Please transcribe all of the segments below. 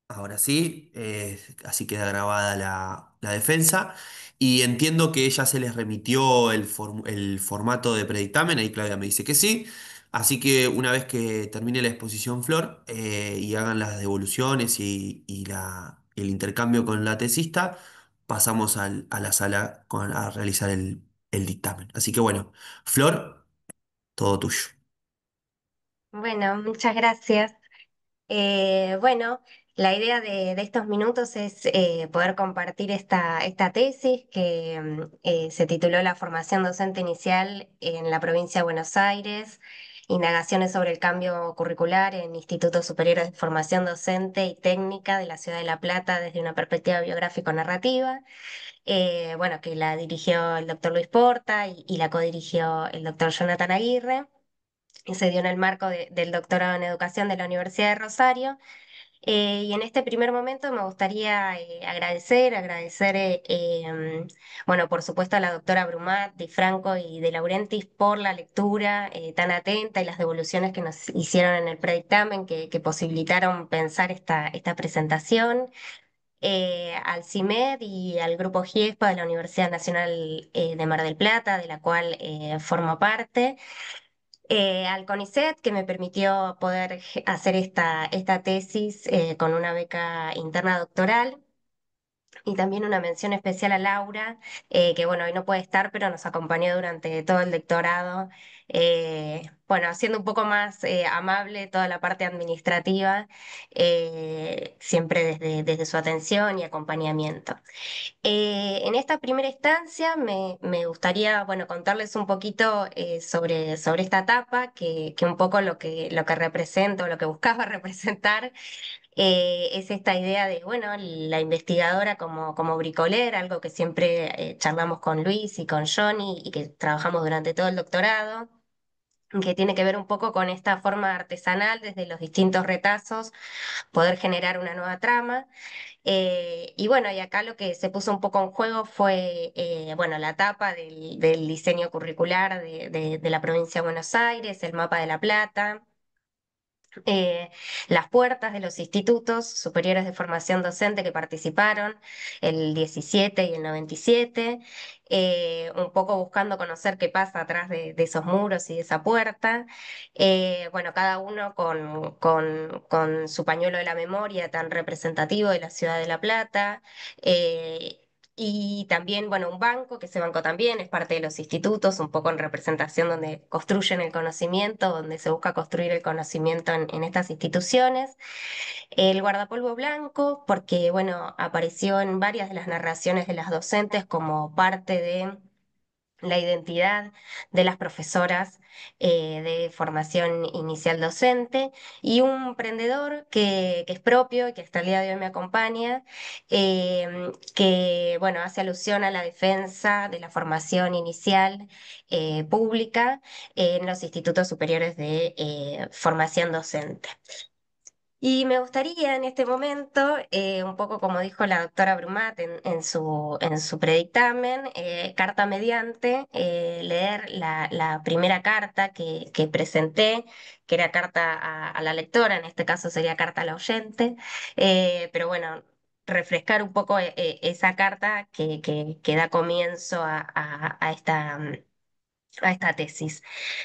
Ahora sí, así queda grabada la defensa. Y entiendo que ya se les remitió el formato de predictamen, ahí Claudia me dice que sí. Así que una vez que termine la exposición Flor y hagan las devoluciones el intercambio con la tesista, pasamos a la sala a realizar el dictamen. Así que bueno, Flor, todo tuyo. Bueno, muchas gracias. Bueno, la idea de estos minutos es poder compartir esta tesis que se tituló La formación docente inicial en la provincia de Buenos Aires, indagaciones sobre el cambio curricular en institutos superiores de formación docente y técnica de la ciudad de La Plata desde una perspectiva biográfico-narrativa. Bueno, que la dirigió el doctor Luis Porta y la codirigió el doctor Jonathan Aguirre y se dio en el marco del doctorado en educación de la Universidad de Rosario. Y en este primer momento me gustaría agradecer, bueno, por supuesto a la doctora Brumat, Di Franco y De Laurentiis por la lectura tan atenta y las devoluciones que nos hicieron en el predictamen que posibilitaron pensar esta presentación. Al CIMED y al Grupo GIESPA de la Universidad Nacional de Mar del Plata, de la cual formo parte, al CONICET, que me permitió poder hacer esta tesis con una beca interna doctoral. Y también una mención especial a Laura, que bueno, hoy no puede estar, pero nos acompañó durante todo el doctorado, bueno, haciendo un poco más amable toda la parte administrativa, siempre desde su atención y acompañamiento. En esta primera instancia me gustaría, bueno, contarles un poquito sobre esta etapa, que un poco lo que represento, lo que buscaba representar, es esta idea de, bueno, la investigadora como bricoler, algo que siempre charlamos con Luis y con Johnny y que trabajamos durante todo el doctorado, que tiene que ver un poco con esta forma artesanal desde los distintos retazos, poder generar una nueva trama. Y bueno, y acá lo que se puso un poco en juego fue, bueno, la tapa del diseño curricular de la provincia de Buenos Aires, el mapa de La Plata, eh, las puertas de los institutos superiores de formación docente que participaron, el 17 y el 97, un poco buscando conocer qué pasa atrás de esos muros y de esa puerta. Bueno, cada uno con su pañuelo de la memoria tan representativo de la ciudad de La Plata. Y también, bueno, un banco, que ese banco también es parte de los institutos, un poco en representación donde construyen el conocimiento, donde se busca construir el conocimiento en estas instituciones. El guardapolvo blanco, porque, bueno, apareció en varias de las narraciones de las docentes como parte de la identidad de las profesoras de formación inicial docente y un emprendedor que es propio y que hasta el día de hoy me acompaña, que bueno, hace alusión a la defensa de la formación inicial pública en los institutos superiores de formación docente. Y me gustaría en este momento, un poco como dijo la doctora Brumat en su predictamen, carta mediante, leer la primera carta que presenté, que era carta a la lectora, en este caso sería carta al oyente, pero bueno, refrescar un poco esa carta que da comienzo a esta tesis.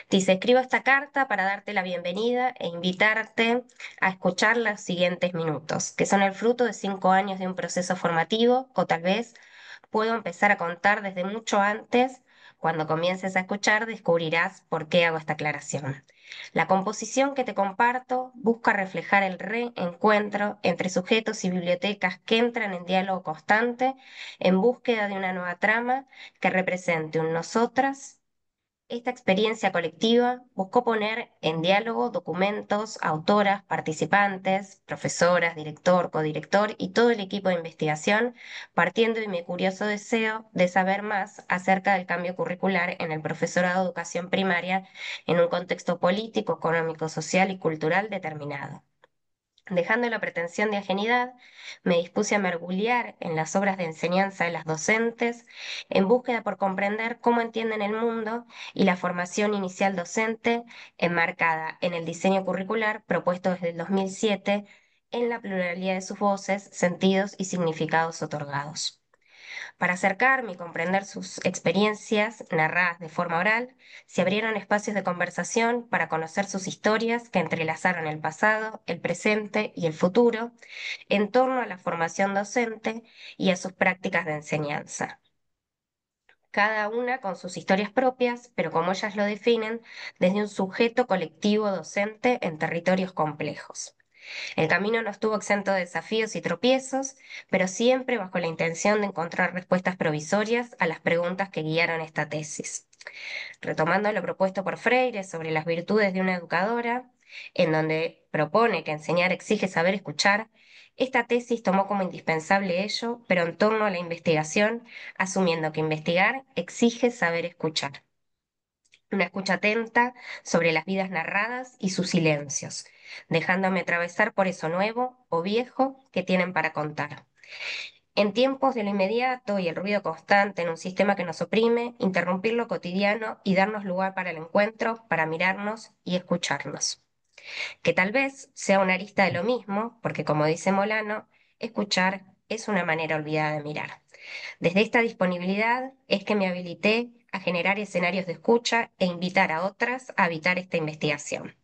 Dice, escribo esta carta para darte la bienvenida e invitarte a escuchar los siguientes minutos, que son el fruto de 5 años de un proceso formativo, o tal vez puedo empezar a contar desde mucho antes. Cuando comiences a escuchar, descubrirás por qué hago esta aclaración. La composición que te comparto busca reflejar el reencuentro entre sujetos y bibliotecas que entran en diálogo constante en búsqueda de una nueva trama que represente un nosotras. Esta experiencia colectiva buscó poner en diálogo documentos, autoras, participantes, profesoras, director, codirector y todo el equipo de investigación, partiendo de mi curioso deseo de saber más acerca del cambio curricular en el profesorado de educación primaria en un contexto político, económico, social y cultural determinado. Dejando la pretensión de ajenidad, me dispuse a mergulhar en las obras de enseñanza de las docentes en búsqueda por comprender cómo entienden el mundo y la formación inicial docente enmarcada en el diseño curricular propuesto desde el 2007 en la pluralidad de sus voces, sentidos y significados otorgados. Para acercarme y comprender sus experiencias narradas de forma oral, se abrieron espacios de conversación para conocer sus historias que entrelazaron el pasado, el presente y el futuro en torno a la formación docente y a sus prácticas de enseñanza. Cada una con sus historias propias, pero como ellas lo definen, desde un sujeto colectivo docente en territorios complejos. El camino no estuvo exento de desafíos y tropiezos, pero siempre bajo la intención de encontrar respuestas provisorias a las preguntas que guiaron esta tesis. Retomando lo propuesto por Freire sobre las virtudes de una educadora, en donde propone que enseñar exige saber escuchar, esta tesis tomó como indispensable ello, pero en torno a la investigación, asumiendo que investigar exige saber escuchar. Una escucha atenta sobre las vidas narradas y sus silencios, dejándome atravesar por eso nuevo o viejo que tienen para contar. En tiempos de lo inmediato y el ruido constante en un sistema que nos oprime, interrumpir lo cotidiano y darnos lugar para el encuentro, para mirarnos y escucharnos. Que tal vez sea una arista de lo mismo, porque como dice Molano, escuchar es una manera olvidada de mirar. Desde esta disponibilidad es que me habilité a generar escenarios de escucha e invitar a otras a habitar esta investigación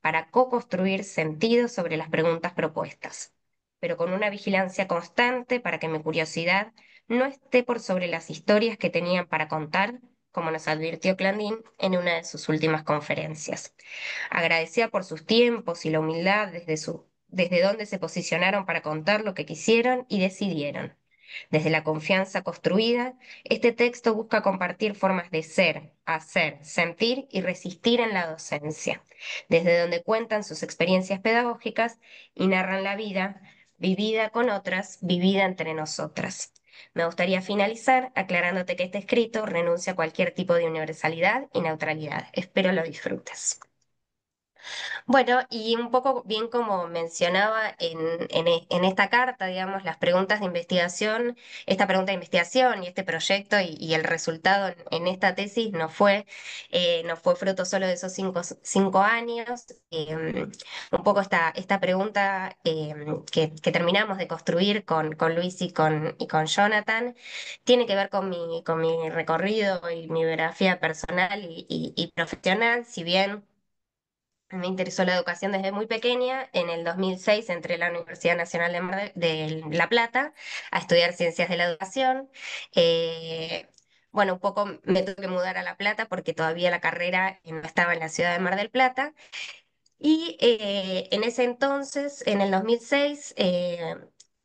para co-construir sentido sobre las preguntas propuestas, pero con una vigilancia constante para que mi curiosidad no esté por sobre las historias que tenían para contar, como nos advirtió Clandín en una de sus últimas conferencias. Agradecida por sus tiempos y la humildad desde donde se posicionaron para contar lo que quisieron y decidieron. Desde la confianza construida, este texto busca compartir formas de ser, hacer, sentir y resistir en la docencia, desde donde cuentan sus experiencias pedagógicas y narran la vida vivida con otras, vivida entre nosotras. Me gustaría finalizar aclarándote que este escrito renuncia a cualquier tipo de universalidad y neutralidad. Espero lo disfrutes. Bueno, y un poco bien como mencionaba en esta carta, digamos, las preguntas de investigación, esta pregunta de investigación y este proyecto y el resultado en esta tesis no fue fruto solo de esos 5 años. Un poco esta pregunta que terminamos de construir con Luis y con Jonathan tiene que ver con mi recorrido y mi biografía personal y profesional, si bien me interesó la educación desde muy pequeña. En el 2006 entré a la Universidad Nacional de La Plata a estudiar Ciencias de la Educación. Bueno, un poco me tuve que mudar a La Plata porque todavía la carrera no estaba en la ciudad de Mar del Plata. Y en ese entonces, en el 2006,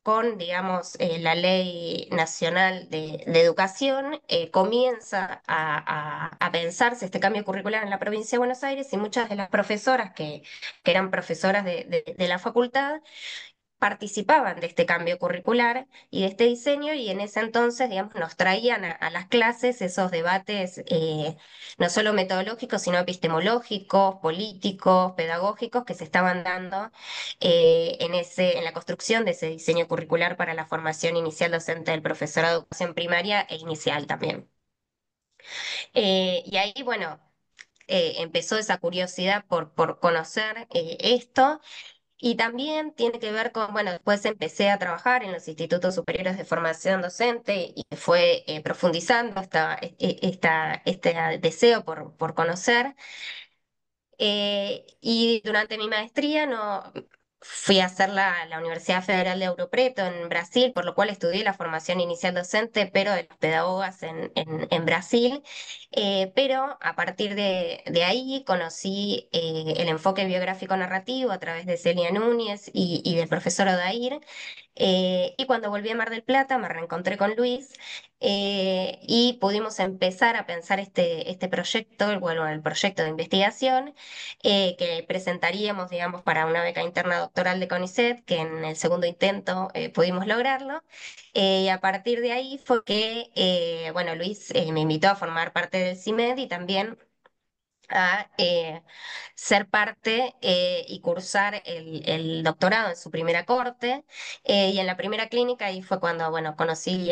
con, digamos, la Ley Nacional de Educación, comienza a pensarse este cambio curricular en la provincia de Buenos Aires y muchas de las profesoras que eran profesoras de la facultad participaban de este cambio curricular y de este diseño y en ese entonces, digamos, nos traían a las clases esos debates no solo metodológicos, sino epistemológicos, políticos, pedagógicos que se estaban dando en la construcción de ese diseño curricular para la formación inicial docente del profesorado de educación primaria e inicial también. Y ahí, bueno, empezó esa curiosidad por conocer esto y también tiene que ver con, bueno, después empecé a trabajar en los institutos superiores de formación docente y fue profundizando este deseo por conocer. Y durante mi maestría no, fui a hacer la Universidad Federal de Ouro Preto en Brasil, por lo cual estudié la formación inicial docente, pero de las pedagogas en Brasil. Pero a partir de ahí conocí el enfoque biográfico narrativo a través de Celia Núñez y del profesor Odair. Y cuando volví a Mar del Plata me reencontré con Luis y pudimos empezar a pensar este proyecto, bueno, el proyecto de investigación que presentaríamos, digamos, para una beca interna doctoral de CONICET, que en el segundo intento pudimos lograrlo. Y a partir de ahí fue que, bueno, Luis me invitó a formar parte del CIMED y también a ser parte y cursar el doctorado en su primera corte. Y en la primera clínica ahí fue cuando, bueno, conocí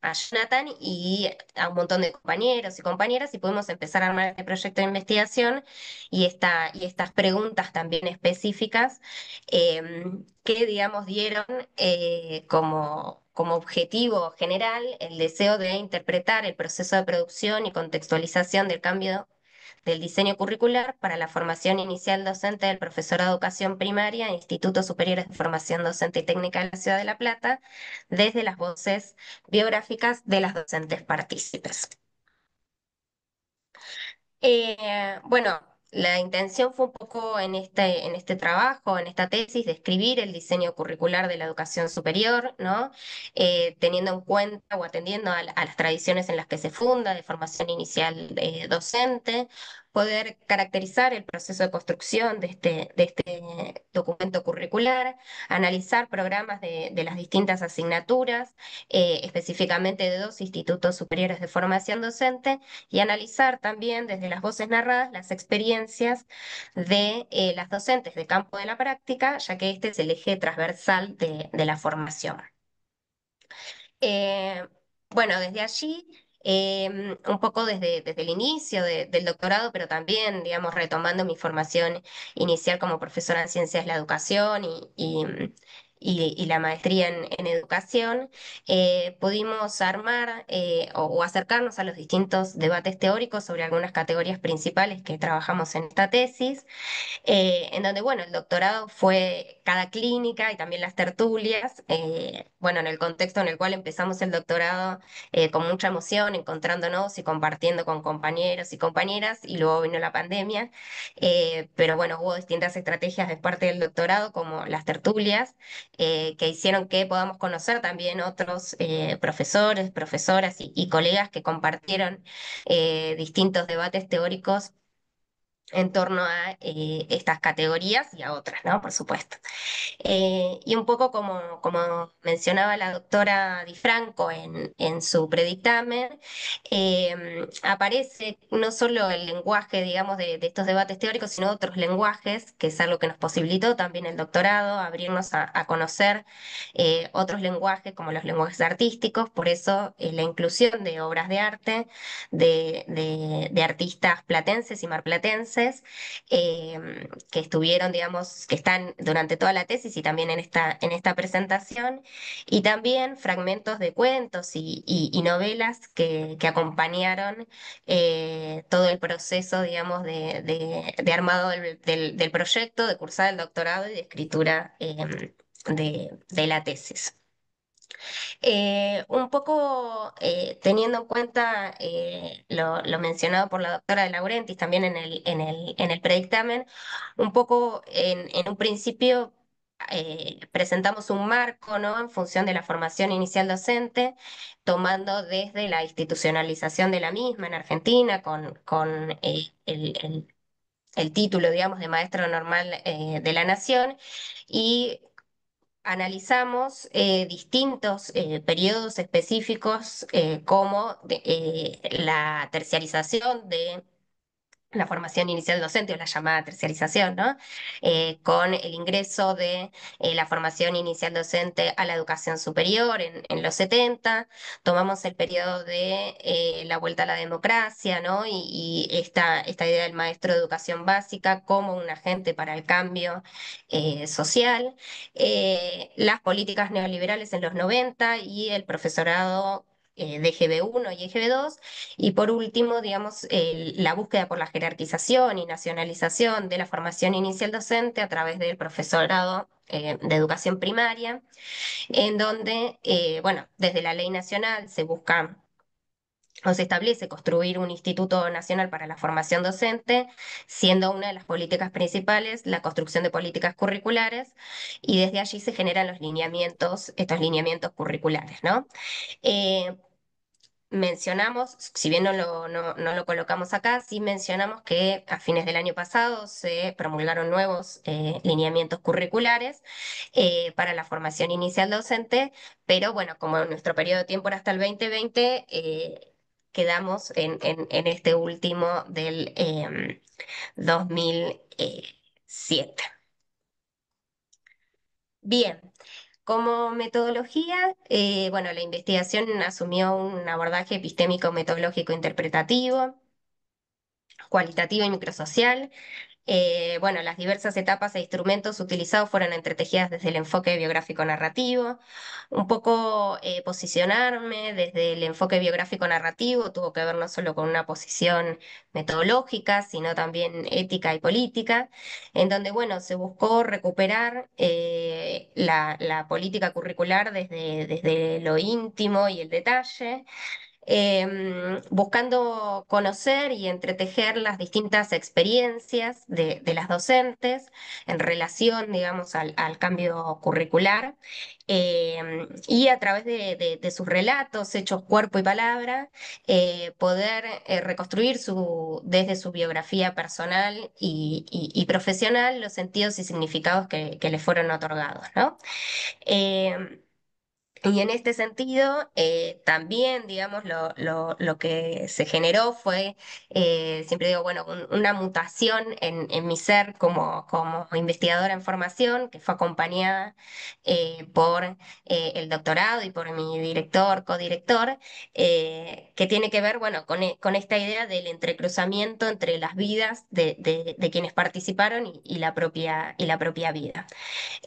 a Jonathan y a un montón de compañeros y compañeras y pudimos empezar a armar este proyecto de investigación y estas preguntas también específicas que, digamos, dieron como objetivo general el deseo de interpretar el proceso de producción y contextualización del cambio del diseño curricular para la formación inicial docente del profesorado de educación primaria en Institutos Superiores de Formación Docente y Técnica de la Ciudad de La Plata, desde las voces biográficas de las docentes partícipes. Bueno, la intención fue un poco en este trabajo, en esta tesis, describir el diseño curricular de la educación superior, ¿no? Teniendo en cuenta o atendiendo a las tradiciones en las que se funda, de formación inicial docente, poder caracterizar el proceso de construcción de este documento curricular, analizar programas de las distintas asignaturas, específicamente de dos institutos superiores de formación docente, y analizar también desde las voces narradas las experiencias de las docentes de campo de la práctica, ya que este es el eje transversal de la formación. Eh, bueno, desde allí, un poco desde el inicio del doctorado, pero también, digamos, retomando mi formación inicial como profesora en ciencias de la educación y la maestría en educación, pudimos armar o acercarnos a los distintos debates teóricos sobre algunas categorías principales que trabajamos en esta tesis, en donde, bueno, el doctorado fue cada clínica y también las tertulias, bueno, en el contexto en el cual empezamos el doctorado con mucha emoción, encontrándonos y compartiendo con compañeros y compañeras, y luego vino la pandemia, pero bueno, hubo distintas estrategias de parte del doctorado, como las tertulias, que hicieron que podamos conocer también otros profesores, profesoras y colegas que compartieron distintos debates teóricos en torno a estas categorías y a otras, ¿no? Por supuesto. Y un poco como mencionaba la doctora Di Franco en su predictamen, aparece no solo el lenguaje, digamos, de estos debates teóricos, sino otros lenguajes, que es algo que nos posibilitó también el doctorado, abrirnos a conocer otros lenguajes como los lenguajes artísticos, por eso la inclusión de obras de arte de artistas platenses y marplatenses, que estuvieron, digamos, que están durante toda la tesis y también en esta presentación, y también fragmentos de cuentos y novelas que acompañaron todo el proceso, digamos, de armado del proyecto, de cursar el doctorado y de escritura de la tesis. Un poco teniendo en cuenta lo mencionado por la doctora de Laurentiis también en el predictamen, un poco en un principio presentamos un marco, ¿no? En función de la formación inicial docente, tomando desde la institucionalización de la misma en Argentina, con el título, digamos, de maestro normal de la nación, y analizamos periodos específicos como la terciarización de la formación inicial docente o la llamada terciarización, ¿no? Con el ingreso de la formación inicial docente a la educación superior en los 70, tomamos el periodo de la vuelta a la democracia, ¿no? Y esta idea del maestro de educación básica como un agente para el cambio social, las políticas neoliberales en los 90 y el profesorado de GB1 y GB2, y por último, digamos, la búsqueda por la jerarquización y nacionalización de la formación inicial docente a través del profesorado de educación primaria, en donde, bueno, desde la ley nacional se busca o se establece construir un Instituto Nacional para la Formación Docente, siendo una de las políticas principales la construcción de políticas curriculares, y desde allí se generan los lineamientos, estos lineamientos curriculares, ¿no? Eh, Mencionamos, si bien no lo colocamos acá, sí mencionamos que a fines del año pasado se promulgaron nuevos lineamientos curriculares para la formación inicial docente, pero bueno, como nuestro periodo de tiempo era hasta el 2020, quedamos en este último del 2007. Bien. como metodología, bueno, la investigación asumió un abordaje epistémico metodológico interpretativo, cualitativo y microsocial. Bueno, las diversas etapas e instrumentos utilizados fueron entretejidas desde el enfoque biográfico narrativo. Un poco posicionarme desde el enfoque biográfico narrativo tuvo que ver no solo con una posición metodológica, sino también ética y política, en donde, bueno, se buscó recuperar la política curricular desde lo íntimo y el detalle, buscando conocer y entretejer las distintas experiencias de las docentes en relación, digamos, al cambio curricular, y a través de sus relatos, hechos, cuerpo y palabra, poder reconstruir desde su biografía personal y profesional los sentidos y significados que le fueron otorgados, ¿no? Em, y en este sentido, también, digamos, lo que se generó fue, siempre digo, bueno, una mutación en mi ser como investigadora en formación, que fue acompañada por el doctorado y por mi director, codirector, que tiene que ver, bueno, con esta idea del entrecruzamiento entre las vidas de quienes participaron y la propia vida.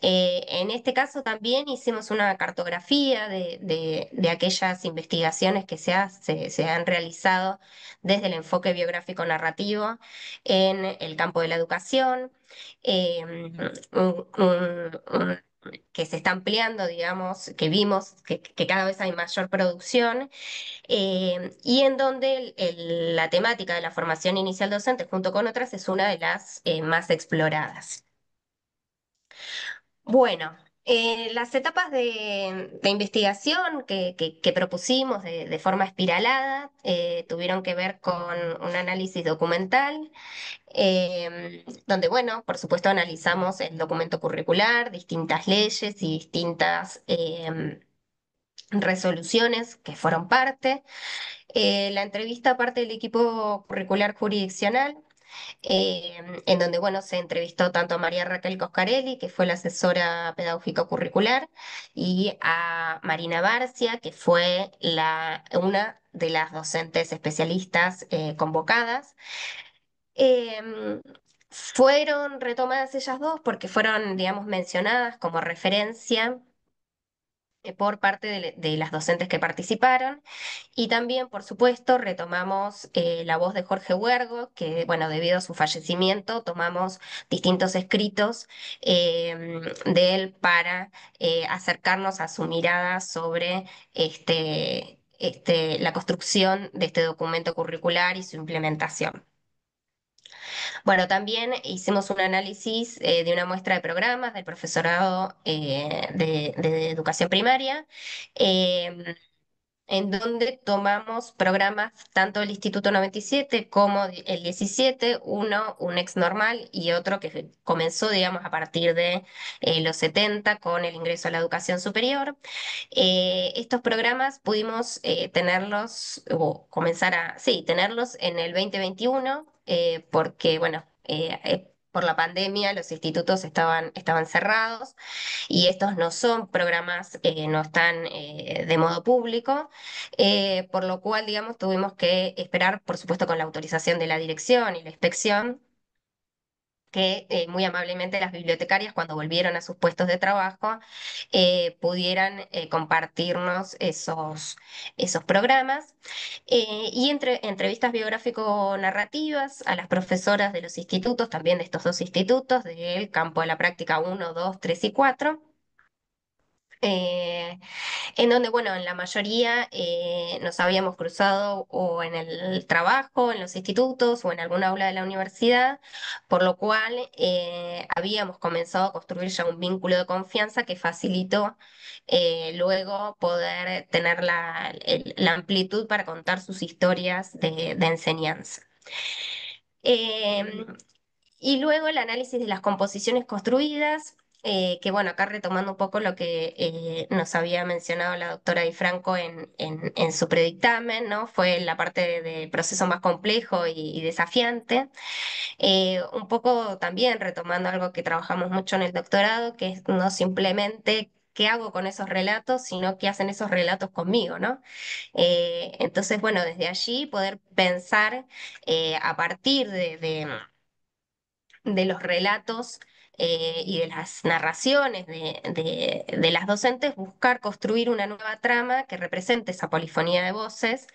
En este caso también hicimos una cartografía de aquellas investigaciones que se han realizado desde el enfoque biográfico narrativo en el campo de la educación, eh, que se está ampliando, digamos, que vimos que cada vez hay mayor producción, y en donde la temática de la formación inicial docente, junto con otras, es una de las más exploradas. Bueno, las etapas de investigación que propusimos de forma espiralada tuvieron que ver con un análisis documental, donde, bueno, por supuesto analizamos el documento curricular, distintas leyes y distintas resoluciones que fueron parte. La entrevista parte del equipo curricular jurisdiccional, en donde, bueno, se entrevistó tanto a María Raquel Coscarelli, que fue la asesora pedagógica curricular, y a Marina Barcia, que fue una de las docentes especialistas convocadas. Em, Fueron retomadas ellas dos porque fueron, digamos, mencionadas como referencia por parte de las docentes que participaron. Y también, por supuesto, retomamos la voz de Jorge Huergo, que, bueno, debido a su fallecimiento, tomamos distintos escritos de él para acercarnos a su mirada sobre la construcción de este documento curricular y su implementación. Bueno, también hicimos un análisis de una muestra de programas del profesorado de educación primaria, em, en donde tomamos programas tanto del Instituto 97 como el 17, uno, un ex normal y otro que comenzó, digamos, a partir de los 70 con el ingreso a la educación superior. Estos programas pudimos tenerlos o comenzar sí, tenerlos en el 2021, porque, bueno, por la pandemia los institutos estaban cerrados y estos no son programas, no están de modo público, por lo cual, digamos, tuvimos que esperar, por supuesto, con la autorización de la dirección y la inspección, que muy amablemente las bibliotecarias, cuando volvieron a sus puestos de trabajo, pudieran compartirnos esos programas. Y entre entrevistas biográfico-narrativas a las profesoras de los institutos, también de estos dos institutos, del campo de la práctica 1, 2, 3 y 4, en donde, bueno, en la mayoría nos habíamos cruzado o en el trabajo, en los institutos o en algún aula de la universidad, por lo cual habíamos comenzado a construir ya un vínculo de confianza que facilitó luego poder tener la amplitud para contar sus historias de enseñanza. Em, y luego el análisis de las composiciones construidas, que bueno, acá retomando un poco lo que nos había mencionado la doctora Di Franco en su predictamen, ¿no? Fue la parte del proceso más complejo y desafiante. Un poco también retomando algo que trabajamos mucho en el doctorado, que es no simplemente qué hago con esos relatos, sino qué hacen esos relatos conmigo, ¿no? Entonces, bueno, desde allí poder pensar a partir de los relatos y de las narraciones de las docentes, buscar construir una nueva trama que represente esa polifonía de voces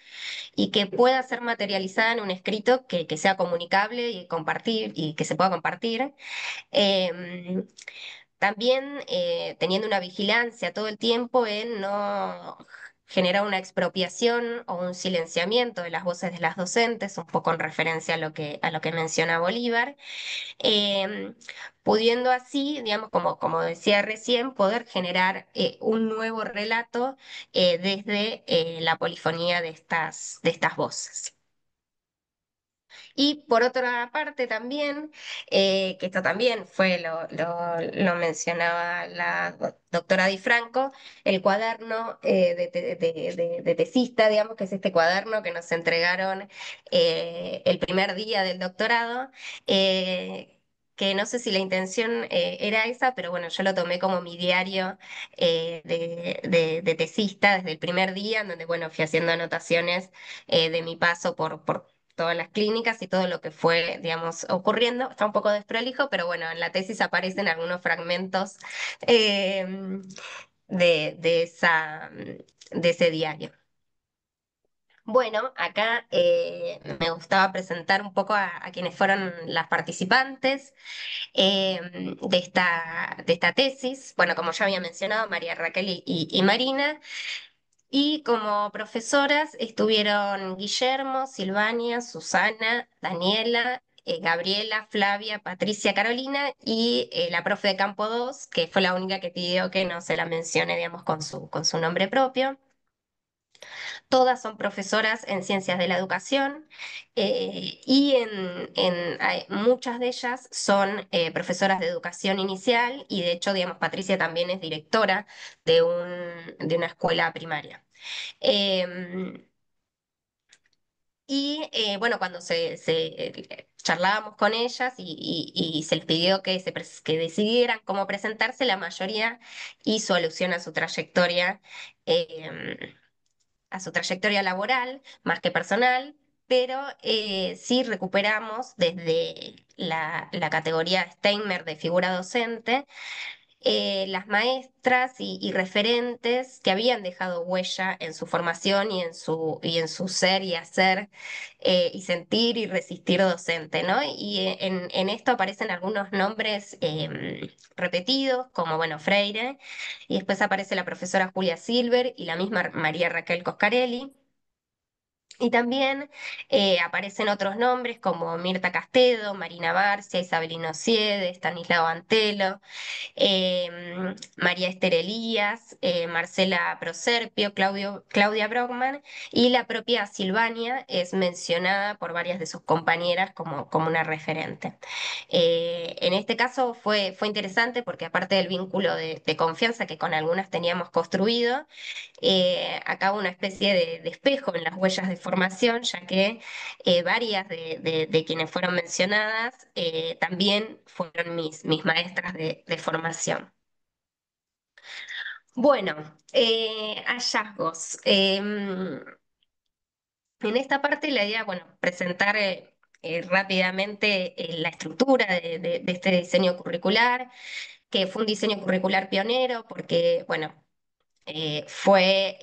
y que pueda ser materializada en un escrito que sea comunicable y compartir y que se pueda compartir. Em, También teniendo una vigilancia todo el tiempo en no generar una expropiación o un silenciamiento de las voces de las docentes, un poco en referencia a lo que menciona Bolívar, eh, pudiendo así, digamos, como decía recién, poder generar un nuevo relato desde la polifonía de estas voces. Y por otra parte también, que esto también fue, lo mencionaba la doctora Di Franco, el cuaderno de tesista, digamos, que es este cuaderno que nos entregaron el primer día del doctorado. Que no sé si la intención era esa, pero bueno, yo lo tomé como mi diario de tesista desde el primer día, en donde, bueno, fui haciendo anotaciones de mi paso por todas las clínicas y todo lo que fue, digamos, ocurriendo. Está un poco desprolijo, pero bueno, en la tesis aparecen algunos fragmentos eh, de ese diario. Bueno, acá me gustaba presentar un poco a quienes fueron las participantes de esta tesis. Bueno, como ya había mencionado, María Raquel y Marina. Y como profesoras estuvieron Guillermo, Silvania, Susana, Daniela, Gabriela, Flavia, Patricia, Carolina y la profe de Campo 2, que fue la única que pidió que no se la mencione, digamos, con su nombre propio. Todas son profesoras en ciencias de la educación y muchas de ellas son profesoras de educación inicial y de hecho, digamos, Patricia también es directora de una escuela primaria. Eh, bueno, cuando charlábamos con ellas y se les pidió que decidieran cómo presentarse, la mayoría hizo alusión eh, a su trayectoria laboral, más que personal, pero sí recuperamos desde la categoría Steinmer de figura docente las maestras y referentes que habían dejado huella en su formación y en su ser y hacer y sentir y resistir docente, ¿no? Y en esto aparecen algunos nombres repetidos, como, bueno, Freire, y después aparece la profesora Julia Silver y la misma María Raquel Coscarelli. Y también aparecen otros nombres como Mirta Castedo, Marina Barcia, Isabelino Siede, Stanislao Antelo, María Esther Elías, Marcela Proserpio, Claudia Brockman y la propia Silvania es mencionada por varias de sus compañeras como una referente. En este caso fue interesante porque aparte del vínculo de confianza que con algunas teníamos construido, acá una especie de espejo en las huellas de formación, ya que varias de quienes fueron mencionadas también fueron mis maestras de formación. Bueno, hallazgos. En esta parte la idea, bueno, presentar rápidamente la estructura de este diseño curricular, que fue un diseño curricular pionero porque, bueno, fue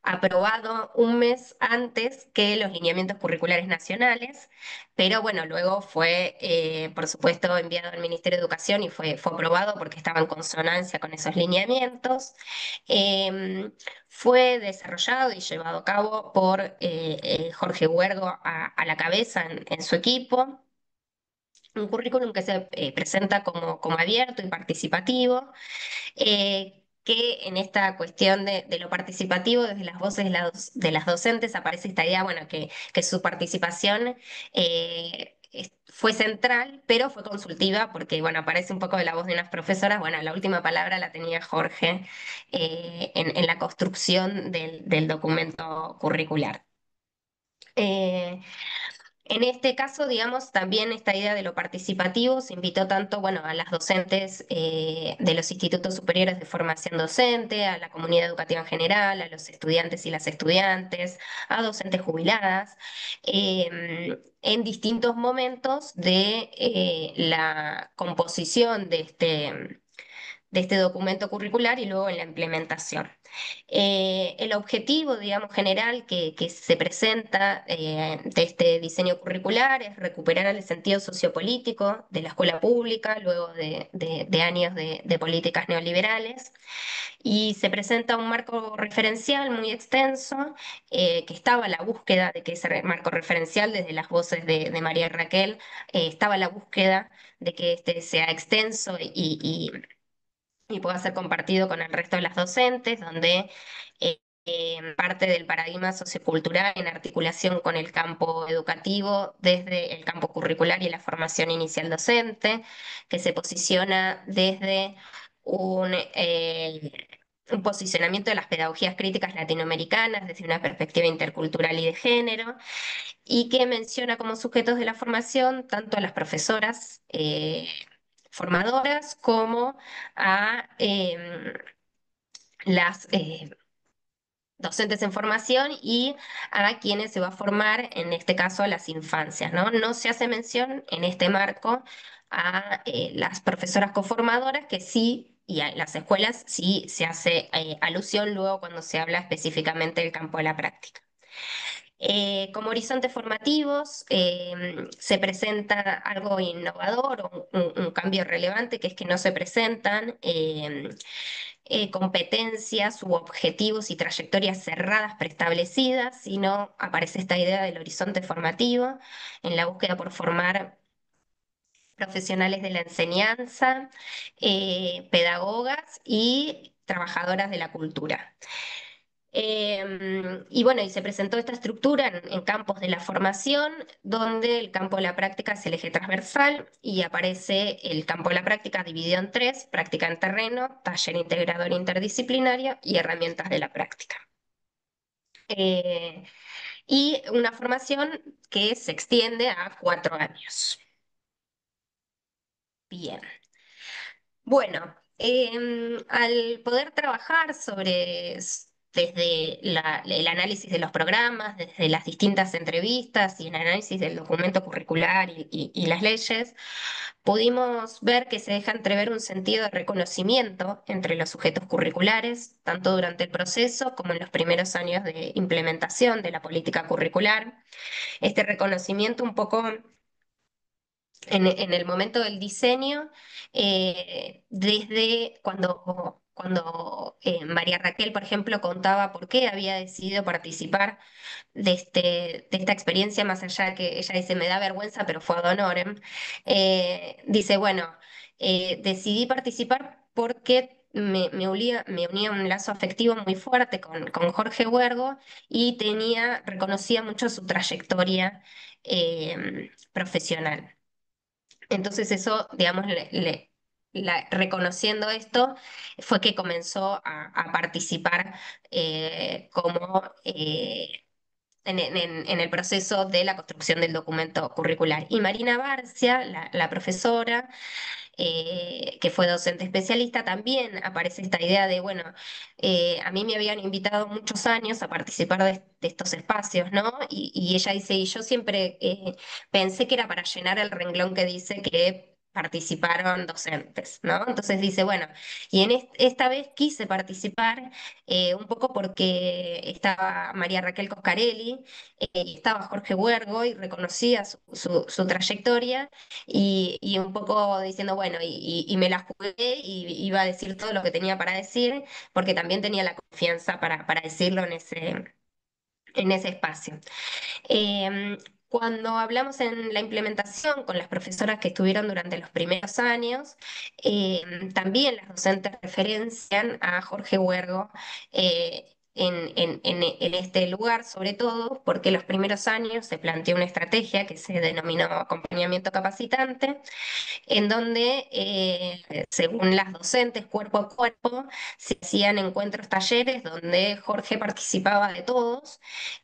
aprobado un mes antes que los lineamientos curriculares nacionales, pero bueno, luego fue, por supuesto, enviado al Ministerio de Educación y fue aprobado porque estaba en consonancia con esos lineamientos. Fue desarrollado y llevado a cabo por Jorge Huergo a la cabeza en su equipo. Un currículum que se presenta como abierto y participativo, que en esta cuestión de lo participativo, desde las voces de las docentes, aparece esta idea, bueno, que su participación fue central, pero fue consultiva, porque, bueno, aparece un poco de la voz de unas profesoras, bueno, la última palabra la tenía Jorge en la construcción del documento curricular. Eh, En este caso, digamos, también esta idea de lo participativo se invitó tanto, bueno, a las docentes de los institutos superiores de formación docente, a la comunidad educativa en general, a los estudiantes y las estudiantes, a docentes jubiladas, en distintos momentos de la composición de este documento curricular y luego en la implementación. El objetivo, digamos, general que se presenta de este diseño curricular es recuperar el sentido sociopolítico de la escuela pública luego de años de políticas neoliberales y se presenta un marco referencial muy extenso que estaba a la búsqueda de que ese marco referencial, desde las voces de María Raquel, estaba a la búsqueda de que este sea extenso y pueda ser compartido con el resto de las docentes, donde parte del paradigma sociocultural en articulación con el campo educativo desde el campo curricular y la formación inicial docente, que se posiciona desde un posicionamiento de las pedagogías críticas latinoamericanas desde una perspectiva intercultural y de género, y que menciona como sujetos de la formación tanto a las profesoras formadoras como a las docentes en formación y a quienes se va a formar, en este caso a las infancias, ¿no? No se hace mención en este marco a las profesoras coformadoras, que sí, y a las escuelas sí se hace alusión luego cuando se habla específicamente del campo de la práctica. Como horizontes formativos se presenta algo innovador o un cambio relevante, que es que no se presentan competencias u objetivos y trayectorias cerradas preestablecidas, sino aparece esta idea del horizonte formativo en la búsqueda por formar profesionales de la enseñanza, pedagogas y trabajadoras de la cultura. Y bueno, y se presentó esta estructura en campos de la formación, donde el campo de la práctica es el eje transversal y aparece el campo de la práctica dividido en tres: práctica en terreno, taller integrador interdisciplinario y herramientas de la práctica. Eh, y una formación que se extiende a 4 años. Bien. Bueno, al poder trabajar desde el análisis de los programas, desde las distintas entrevistas y el análisis del documento curricular y las leyes, pudimos ver que se deja entrever un sentido de reconocimiento entre los sujetos curriculares, tanto durante el proceso como en los primeros años de implementación de la política curricular. Este reconocimiento un poco en el momento del diseño, desde cuando María Raquel, por ejemplo, contaba por qué había decidido participar de esta experiencia, más allá de que ella dice, me da vergüenza, pero fue ad honorem, dice, bueno, decidí participar porque me unía un lazo afectivo muy fuerte con Jorge Huergo y reconocía mucho su trayectoria profesional. Entonces eso, digamos, reconociendo esto, fue que comenzó a participar como en el proceso de la construcción del documento curricular. Y Marina Barcia, la profesora, que fue docente especialista, también aparece esta idea de, bueno, a mí me habían invitado muchos años a participar de estos espacios, ¿no? Y ella dice, y yo siempre pensé que era para llenar el renglón que dice que participaron docentes, ¿no? Entonces dice, bueno, y esta vez quise participar un poco porque estaba María Raquel Coscarelli y estaba Jorge Huergo y reconocía su trayectoria y un poco diciendo, bueno, y me la jugué y iba a decir todo lo que tenía para decir, porque también tenía la confianza para decirlo en ese espacio. Eh, Cuando hablamos en la implementación con las profesoras que estuvieron durante los primeros años, también las docentes referencian a Jorge Huergo en este lugar, sobre todo porque los primeros años se planteó una estrategia que se denominó acompañamiento capacitante, en donde, según las docentes, cuerpo a cuerpo, se hacían encuentros, talleres, donde Jorge participaba de todos,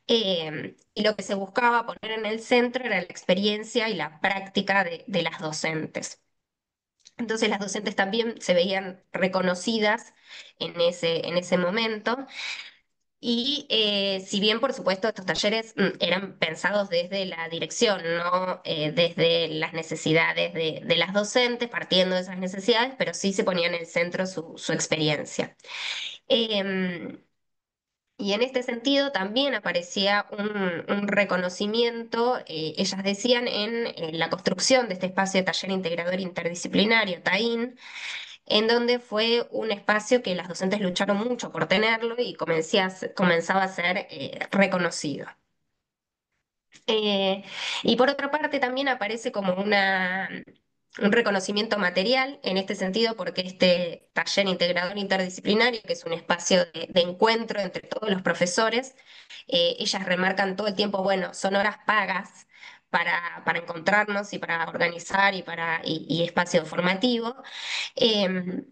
y lo que se buscaba poner en el centro era la experiencia y la práctica de las docentes. Entonces las docentes también se veían reconocidas en ese momento. Y si bien, por supuesto, estos talleres eran pensados desde la dirección, no desde las necesidades de las docentes, partiendo de esas necesidades, pero sí se ponía en el centro su experiencia. Em, y en este sentido también aparecía un reconocimiento, ellas decían, en la construcción de este espacio de taller integrador interdisciplinario, TAIN, en donde fue un espacio que las docentes lucharon mucho por tenerlo y comenzaba a ser reconocido. Eh, y por otra parte también aparece como un reconocimiento material en este sentido, porque este taller integrador interdisciplinario, que es un espacio de encuentro entre todos los profesores, ellas remarcan todo el tiempo, bueno, son horas pagas para encontrarnos y para organizar y espacio formativo. Em,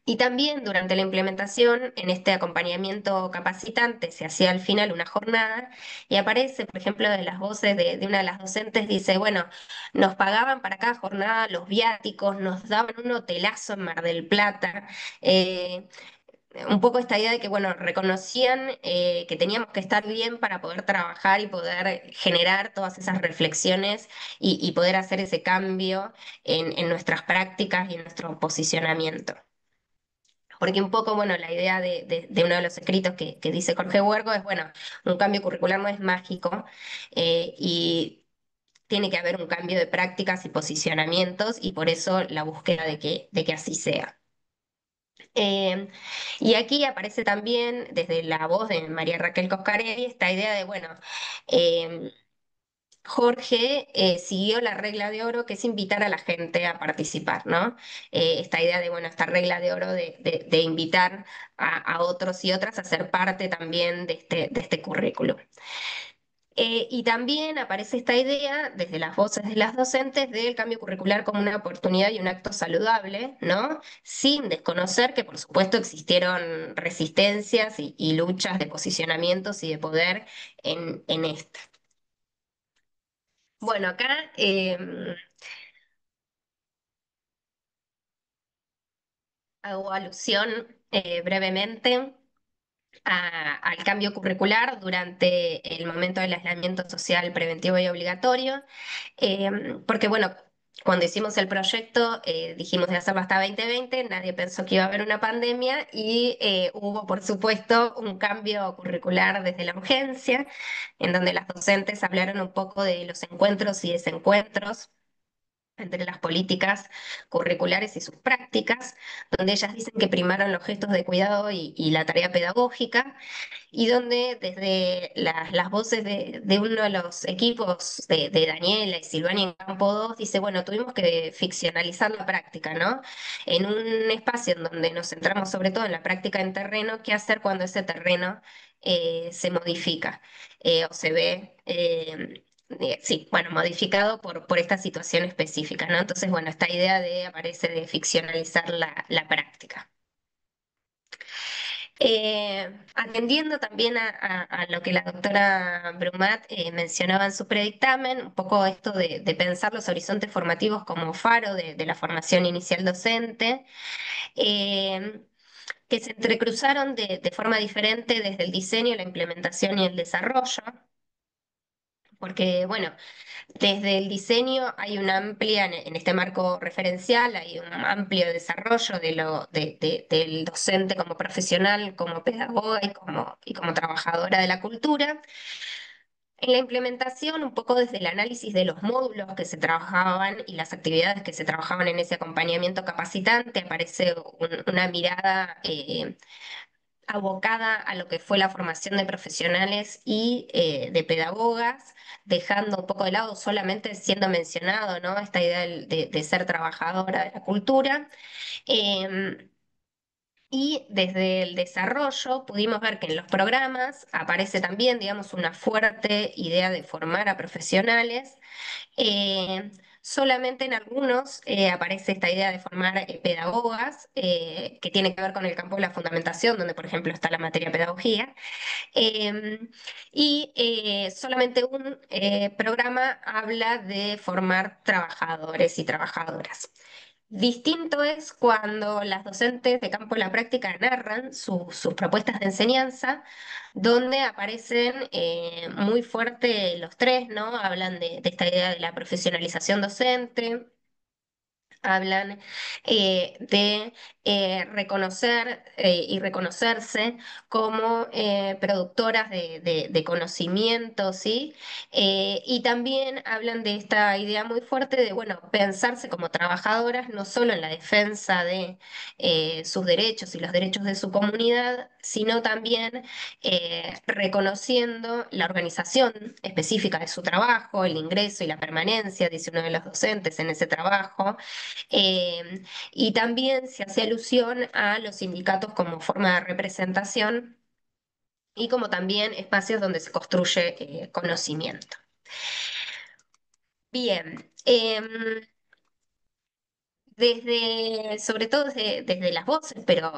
y también durante la implementación, en este acompañamiento capacitante, se hacía al final una jornada y aparece, por ejemplo, de las voces de una de las docentes, dice, bueno, nos pagaban para cada jornada los viáticos, nos daban un hotelazo en Mar del Plata. eh, un poco esta idea de que, bueno, reconocían que teníamos que estar bien para poder trabajar y poder generar todas esas reflexiones y poder hacer ese cambio en nuestras prácticas y en nuestro posicionamiento. Porque un poco, bueno, la idea de uno de los escritos que dice Jorge Huergo es, bueno, un cambio curricular no es mágico, y tiene que haber un cambio de prácticas y posicionamientos y por eso la búsqueda de que así sea. Eh, y aquí aparece también desde la voz de María Raquel Coscarelli esta idea de, bueno, eh, Jorge siguió la regla de oro, que es invitar a la gente a participar, ¿no? Esta idea de, bueno, esta regla de oro de invitar a otros y otras a ser parte también de este currículo. Y también aparece esta idea, desde las voces de las docentes, del cambio curricular como una oportunidad y un acto saludable, ¿no? Sin desconocer que, por supuesto, existieron resistencias y luchas de posicionamientos y de poder en esto. Bueno, acá hago alusión brevemente al cambio curricular durante el momento del aislamiento social preventivo y obligatorio, porque bueno, cuando hicimos el proyecto dijimos de hacerlo hasta 2020, nadie pensó que iba a haber una pandemia y hubo, por supuesto, un cambio curricular desde la urgencia, en donde las docentes hablaron un poco de los encuentros y desencuentros entre las políticas curriculares y sus prácticas, donde ellas dicen que primaron los gestos de cuidado y la tarea pedagógica, y donde desde las voces de uno de los equipos de Daniela y Silvania en Campo 2 dice, bueno, tuvimos que ficcionalizar la práctica, ¿no? En un espacio en donde nos centramos sobre todo en la práctica en terreno, ¿qué hacer cuando ese terreno se modifica o se ve... sí, bueno, modificado por esta situación específica, ¿no? Entonces, bueno, esta idea aparece de ficcionalizar la práctica. Atendiendo también a lo que la doctora Brumat mencionaba en su predictamen, un poco esto de pensar los horizontes formativos como faro de la formación inicial docente, eh, que se entrecruzaron de forma diferente desde el diseño, la implementación y el desarrollo, porque, bueno, desde el diseño hay una amplia, en este marco referencial, hay un amplio desarrollo del docente como profesional, como pedagoga y como trabajadora de la cultura. En la implementación, un poco desde el análisis de los módulos que se trabajaban y las actividades que se trabajaban en ese acompañamiento capacitante, aparece una mirada abocada a lo que fue la formación de profesionales y de pedagogas, dejando un poco de lado solamente siendo mencionado, ¿no? Esta idea de ser trabajadora de la cultura. Y desde el desarrollo pudimos ver que en los programas aparece también, digamos, una fuerte idea de formar a profesionales. Solamente en algunos aparece esta idea de formar pedagogas, que tiene que ver con el campo de la fundamentación, donde, por ejemplo, está la materia pedagogía. Y solamente un programa habla de formar trabajadores y trabajadoras. Distinto es cuando las docentes de campo de la práctica narran sus propuestas de enseñanza, donde aparecen muy fuerte los tres, ¿no? Hablan de esta idea de la profesionalización docente, hablan de reconocer y reconocerse como productoras de conocimiento, ¿sí? Y también hablan de esta idea muy fuerte de, bueno, pensarse como trabajadoras, no solo en la defensa de sus derechos y los derechos de su comunidad, sino también reconociendo la organización específica de su trabajo, el ingreso y la permanencia, dice uno de los docentes, en ese trabajo. Y también se hace alusión a los sindicatos como forma de representación y como también espacios donde se construye conocimiento. Bien, sobre todo desde las voces, pero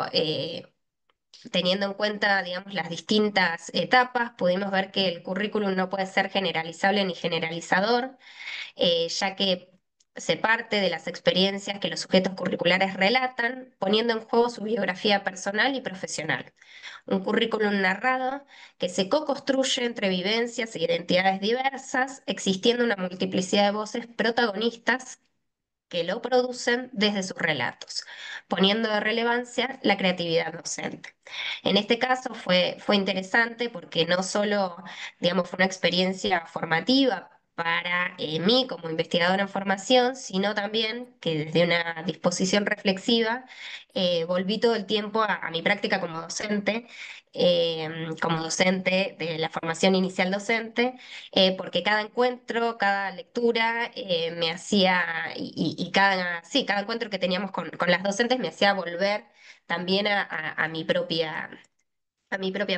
teniendo en cuenta, digamos, las distintas etapas, pudimos ver que el currículum no puede ser generalizable ni generalizador, ya que se parte de las experiencias que los sujetos curriculares relatan, poniendo en juego su biografía personal y profesional. Un currículum narrado que se co-construye entre vivencias e identidades diversas, existiendo una multiplicidad de voces protagonistas que lo producen desde sus relatos, poniendo de relevancia la creatividad docente. En este caso fue interesante porque no solo, digamos, fue una experiencia formativa para mí como investigadora en formación, sino también que desde una disposición reflexiva volví todo el tiempo a mi práctica como docente de la formación inicial docente, porque cada encuentro, cada lectura me hacía, y cada, sí, cada encuentro que teníamos con las docentes me hacía volver también a mi propia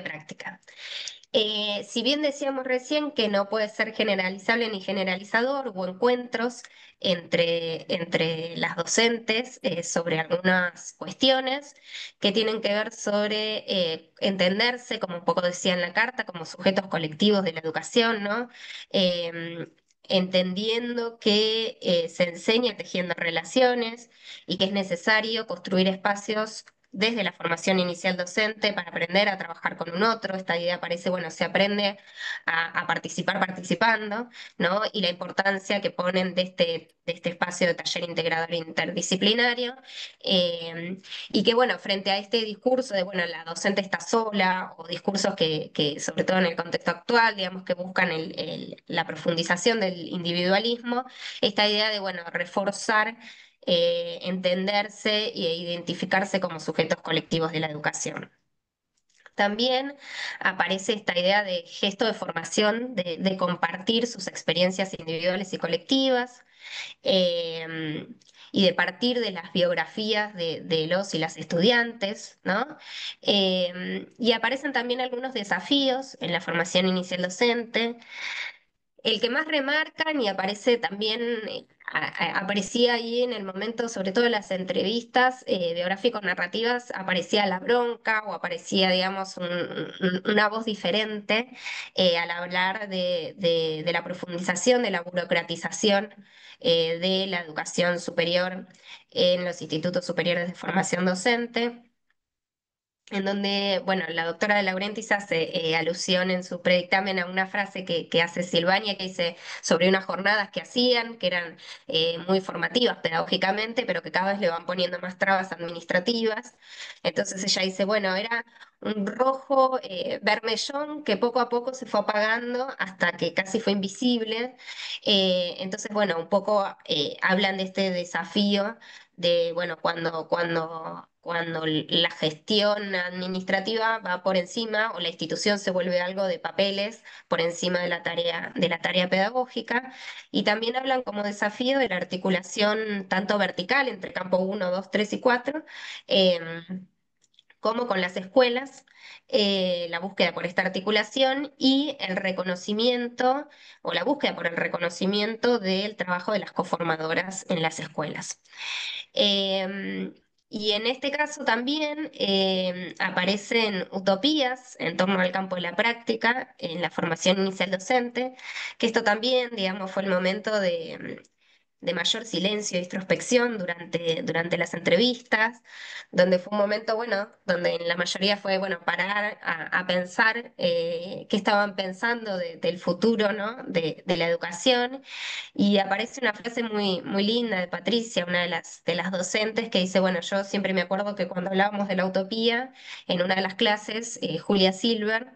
práctica. Si bien decíamos recién que no puede ser generalizable ni generalizador, hubo encuentros entre las docentes sobre algunas cuestiones que tienen que ver sobre entenderse, como un poco decía en la carta, como sujetos colectivos de la educación, ¿no? Entendiendo que se enseña tejiendo relaciones y que es necesario construir espacios desde la formación inicial docente para aprender a trabajar con un otro. Esta idea parece, bueno, se aprende a participar participando, ¿no? Y la importancia que ponen de este espacio de taller integrador interdisciplinario. Y que, bueno, frente a este discurso de, bueno, la docente está sola, o discursos que sobre todo en el contexto actual, digamos, que buscan la profundización del individualismo, esta idea de, bueno, reforzar entenderse e identificarse como sujetos colectivos de la educación. También aparece esta idea de gesto de formación, de compartir sus experiencias individuales y colectivas, eh, y de partir de las biografías de los y las estudiantes, ¿no? Y aparecen también algunos desafíos en la formación inicial docente. El que más remarcan y aparece también, aparecía ahí en el momento, sobre todo en las entrevistas biográfico-narrativas, aparecía la bronca o aparecía, digamos, una voz diferente al hablar de la profundización, de la burocratización de la educación superior en los institutos superiores de formación docente, en donde, bueno, la doctora De Laurentiis hace alusión en su predictamen a una frase que hace Silvania, que dice sobre unas jornadas que hacían, que eran muy formativas pedagógicamente, pero que cada vez le van poniendo más trabas administrativas. Entonces ella dice, bueno, era un rojo bermellón que poco a poco se fue apagando hasta que casi fue invisible. Entonces, bueno, un poco hablan de este desafío de, bueno, cuando la gestión administrativa va por encima o la institución se vuelve algo de papeles por encima de la tarea pedagógica. Y también hablan como desafío de la articulación tanto vertical entre campo 1, 2, 3 y 4, como con las escuelas, la búsqueda por esta articulación y el reconocimiento o la búsqueda por el reconocimiento del trabajo de las coformadoras en las escuelas. Eh, y en este caso también aparecen utopías en torno al campo de la práctica, en la formación inicial docente, que esto también, digamos, fue el momento de mayor silencio e introspección durante las entrevistas, donde fue un momento, bueno, donde en la mayoría fue, bueno, parar a pensar qué estaban pensando del futuro, ¿no? De la educación. Y aparece una frase muy linda de Patricia, una de las docentes, que dice, bueno, yo siempre me acuerdo que cuando hablábamos de la utopía, en una de las clases, Julia Silver,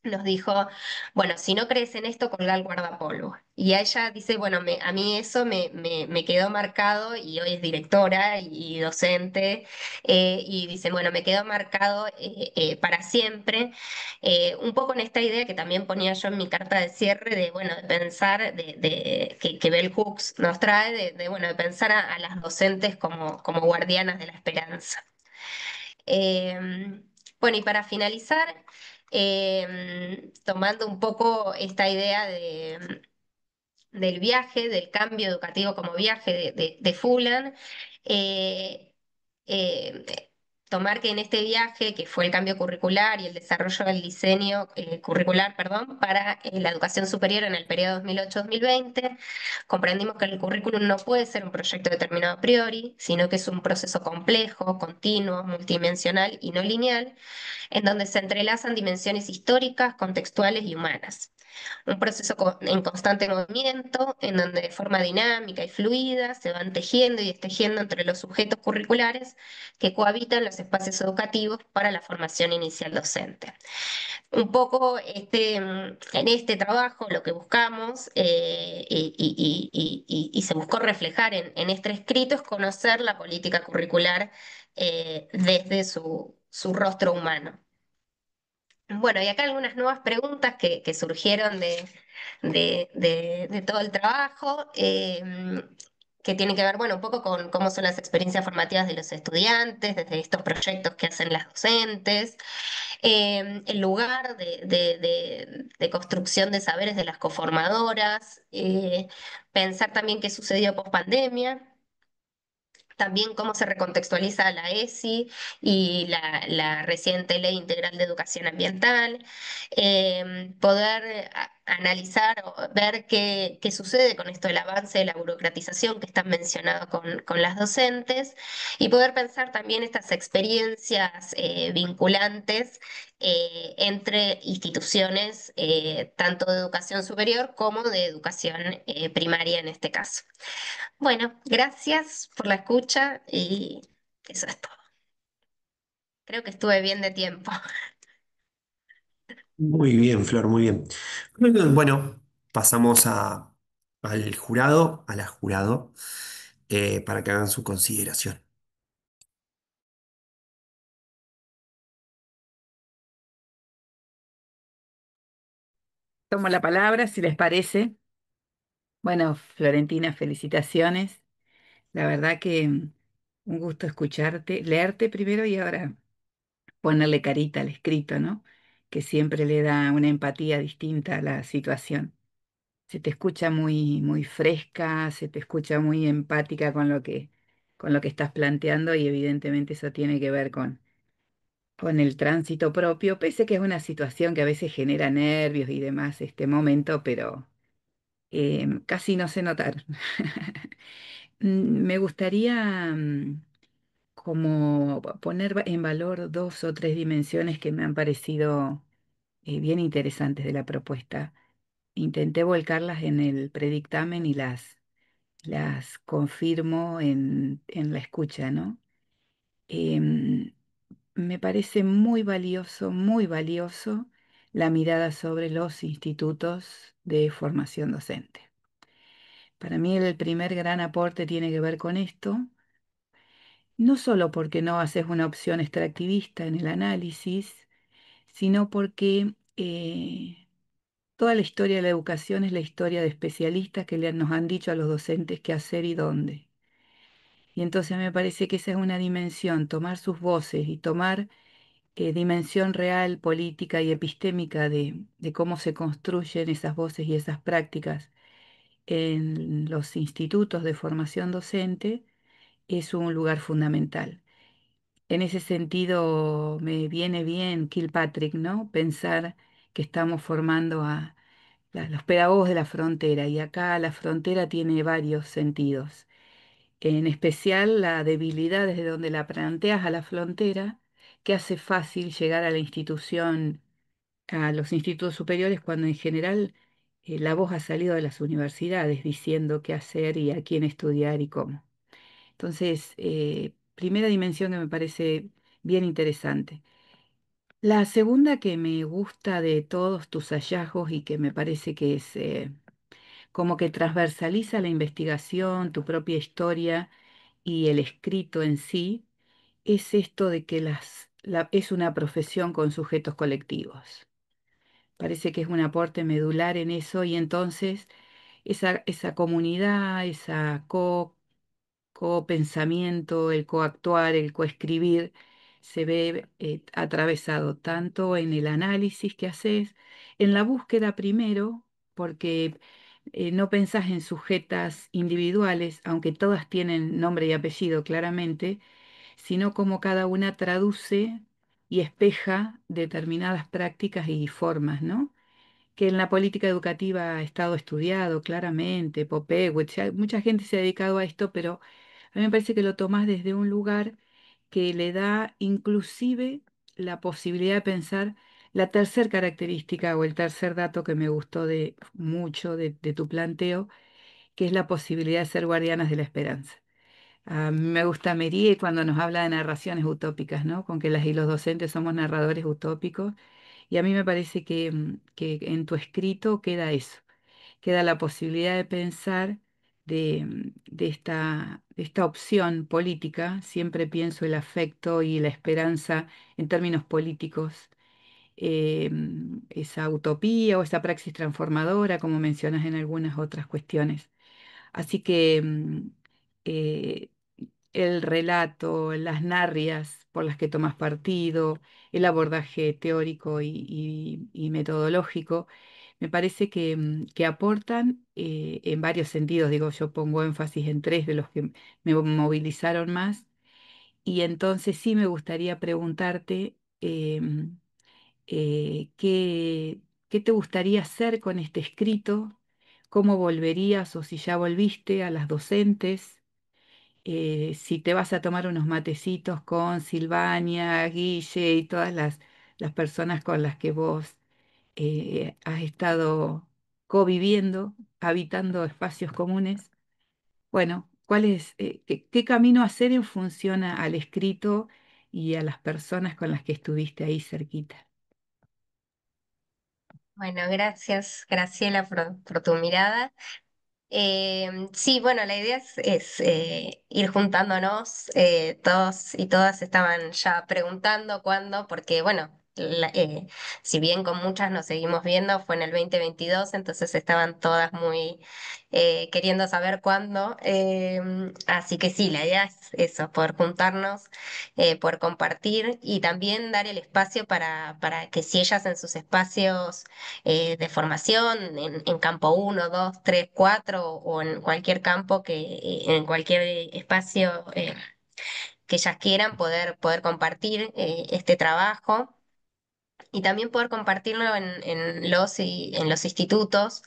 nos dijo, bueno, si no crees en esto, colgá el guardapolvo. Y a ella dice, bueno, a mí eso me quedó marcado y hoy es directora y docente, y dice, bueno, me quedó marcado para siempre, un poco en esta idea que también ponía yo en mi carta de cierre, de, bueno, de pensar, que Bell Hooks nos trae, bueno, de pensar a las docentes como guardianas de la esperanza. Eh, bueno, y para finalizar, tomando un poco esta idea del viaje, del cambio educativo como viaje de Fulan, eh, eh, tomar que en este viaje, que fue el cambio curricular y el desarrollo del diseño curricular, perdón, para la educación superior en el periodo 2008-2020, comprendimos que el currículum no puede ser un proyecto determinado a priori, sino que es un proceso complejo, continuo, multidimensional y no lineal, en donde se entrelazan dimensiones históricas, contextuales y humanas. Un proceso en constante movimiento, en donde de forma dinámica y fluida se van tejiendo y destejiendo entre los sujetos curriculares que cohabitan los espacios educativos para la formación inicial docente. Un poco en este trabajo lo que buscamos y se buscó reflejar en este escrito es conocer la política curricular desde su rostro humano. Bueno, y acá algunas nuevas preguntas que surgieron de todo el trabajo, que tienen que ver, bueno, un poco con cómo son las experiencias formativas de los estudiantes, desde estos proyectos que hacen las docentes, el lugar de construcción de saberes de las coformadoras, pensar también qué sucedió post pandemia, también cómo se recontextualiza la ESI y la reciente Ley Integral de Educación Ambiental, poder analizar o ver qué sucede con esto del avance de la burocratización que está mencionado con las docentes y poder pensar también estas experiencias vinculantes entre instituciones, tanto de educación superior como de educación primaria en este caso. Bueno, gracias por la escucha y eso es todo. Creo que estuve bien de tiempo. Muy bien, Flor, muy bien. Bueno, pasamos al jurado, a la jurado, para que hagan su consideración. Tomo la palabra, si les parece. Bueno, Florentina, felicitaciones. La verdad que un gusto escucharte, leerte primero y ahora ponerle carita al escrito, ¿no? Que siempre le da una empatía distinta a la situación. Se te escucha muy fresca, se te escucha muy empática con lo que estás planteando y evidentemente eso tiene que ver con el tránsito propio, pese que es una situación que a veces genera nervios y demás este momento, pero casi no sé notar. Me gustaría como poner en valor dos o tres dimensiones que me han parecido bien interesantes de la propuesta. Intenté volcarlas en el predictamen y las confirmo en la escucha, ¿no? Em, Me parece muy valioso la mirada sobre los institutos de formación docente. Para mí el primer gran aporte tiene que ver con esto, no solo porque no haces una opción extractivista en el análisis, sino porque toda la historia de la educación es la historia de especialistas que nos han dicho a los docentes qué hacer y dónde. Y entonces me parece que esa es una dimensión, tomar sus voces y tomar dimensión real, política y epistémica de cómo se construyen esas voces y esas prácticas en los institutos de formación docente, es un lugar fundamental. En ese sentido, me viene bien Kilpatrick, ¿no? Pensar que estamos formando a los pedagogos de la frontera, y acá la frontera tiene varios sentidos. En especial la debilidad desde donde la planteas a la frontera, que hace fácil llegar a la institución, a los institutos superiores, cuando en general la voz ha salido de las universidades diciendo qué hacer y a quién estudiar y cómo. Entonces, primera dimensión que me parece bien interesante. La segunda que me gusta de todos tus hallazgos y que me parece que es como que transversaliza la investigación, tu propia historia y el escrito en sí, es esto de que es una profesión con sujetos colectivos. Parece que es un aporte medular en eso, y entonces esa comunidad, esa co-pensamiento, el coactuar, el coescribir, se ve atravesado tanto en el análisis que haces, en la búsqueda primero, porque no pensás en sujetas individuales, aunque todas tienen nombre y apellido claramente, sino como cada una traduce y espeja determinadas prácticas y formas, ¿no? Que en la política educativa ha estado estudiado claramente, Popewitz, ya mucha gente se ha dedicado a esto, pero a mí me parece que lo tomás desde un lugar que le da inclusive la posibilidad de pensar la tercer característica o el tercer dato que me gustó de mucho de tu planteo, que es la posibilidad de ser guardianas de la esperanza. A mí me gusta Mériès cuando nos habla de narraciones utópicas, ¿no? Con que las y los docentes somos narradores utópicos. Y a mí me parece que en tu escrito queda eso, queda la posibilidad de pensar de esta opción política. Siempre pienso el afecto y la esperanza en términos políticos, esa utopía o esa praxis transformadora, como mencionas en algunas otras cuestiones. Así que eh, el relato, las narrias por las que tomas partido, el abordaje teórico y metodológico, me parece que aportan en varios sentidos. Digo, yo pongo énfasis en tres de los que me movilizaron más. Y entonces sí me gustaría preguntarte qué te gustaría hacer con este escrito, cómo volverías o si ya volviste a las docentes, si te vas a tomar unos matecitos con Silvania, Guille y todas las personas con las que vos has estado conviviendo, habitando espacios comunes. Bueno, qué camino hacer en función al escrito y a las personas con las que estuviste ahí cerquita? Bueno, gracias, Graciela, por tu mirada. Sí, bueno, la idea es ir juntándonos. Todos y todas estaban ya preguntando cuándo, porque bueno, si bien con muchas nos seguimos viendo, fue en el 2022, entonces estaban todas muy queriendo saber cuándo. Así que sí, la idea es eso, poder juntarnos, poder compartir y también dar el espacio para que si ellas en sus espacios de formación en campo uno 2 3 4 o en cualquier campo en cualquier espacio que ellas quieran poder compartir este trabajo y también poder compartirlo en los institutos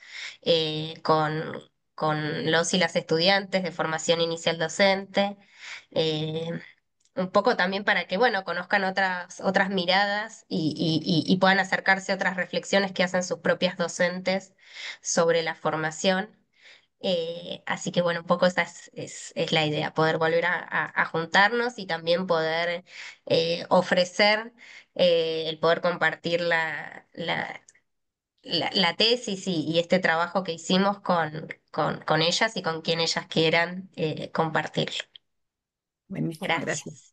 con los y las estudiantes de formación inicial docente. eh, un poco también para que, bueno, conozcan otras miradas y puedan acercarse a otras reflexiones que hacen sus propias docentes sobre la formación. Así que, bueno, un poco esa es la idea, poder volver a juntarnos y también poder ofrecer el poder compartir la tesis y este trabajo que hicimos con ellas y con quien ellas quieran compartirlo. Buenísimo, gracias. Gracias.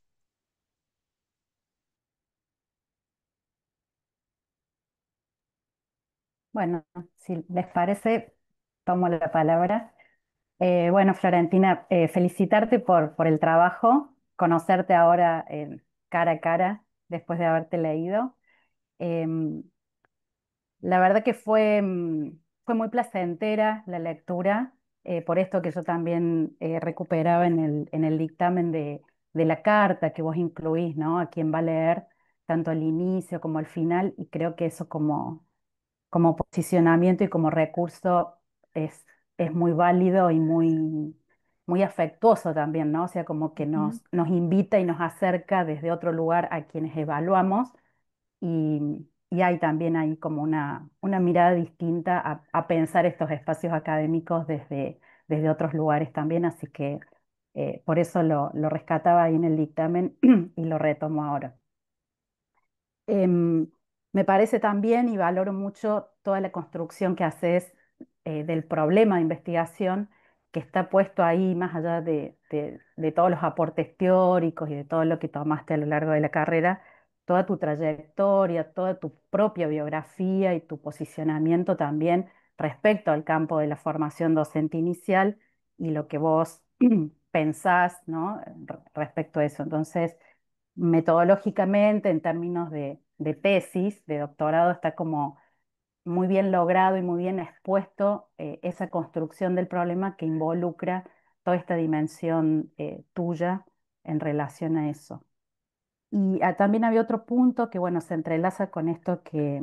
Bueno, si les parece, tomo la palabra. Bueno, Florentina, felicitarte por el trabajo, conocerte ahora cara a cara después de haberte leído. Em, la verdad que fue muy placentera la lectura, por esto que yo también recuperaba en el dictamen de la carta que vos incluís, ¿no? A quien va a leer tanto el inicio como el final, y creo que eso como posicionamiento y como recurso es, es muy válido y muy afectuoso también, ¿no? O sea, como que Ujú. nos invita y nos acerca desde otro lugar a quienes evaluamos y hay también ahí como una mirada distinta a pensar estos espacios académicos desde otros lugares también, así que por eso lo rescataba ahí en el dictamen y lo retomo ahora. Em, Me parece también y valoro mucho toda la construcción que haces del problema de investigación que está puesto ahí más allá de todos los aportes teóricos y de todo lo que tomaste a lo largo de la carrera, toda tu trayectoria, toda tu propia biografía y tu posicionamiento también respecto al campo de la formación docente inicial y lo que vos pensás, ¿no? Respecto a eso. Entonces, metodológicamente, en términos de tesis, de doctorado, está como muy bien logrado y muy bien expuesto esa construcción del problema que involucra toda esta dimensión tuya en relación a eso. Y también había otro punto que, bueno, se entrelaza con esto que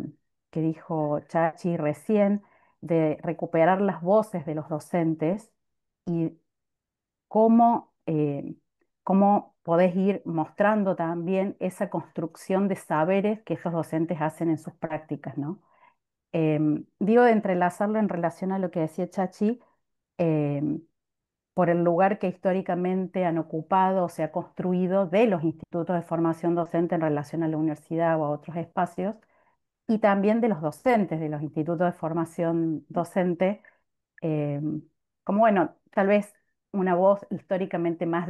dijo Chachi recién, de recuperar las voces de los docentes y cómo podés ir mostrando también esa construcción de saberes que esos docentes hacen en sus prácticas, ¿no? Digo de entrelazarlo en relación a lo que decía Chachi, em, por el lugar que históricamente han ocupado o se ha construido de los institutos de formación docente en relación a la universidad o a otros espacios, y también de los docentes de los institutos de formación docente eh, como bueno, tal vez una voz históricamente más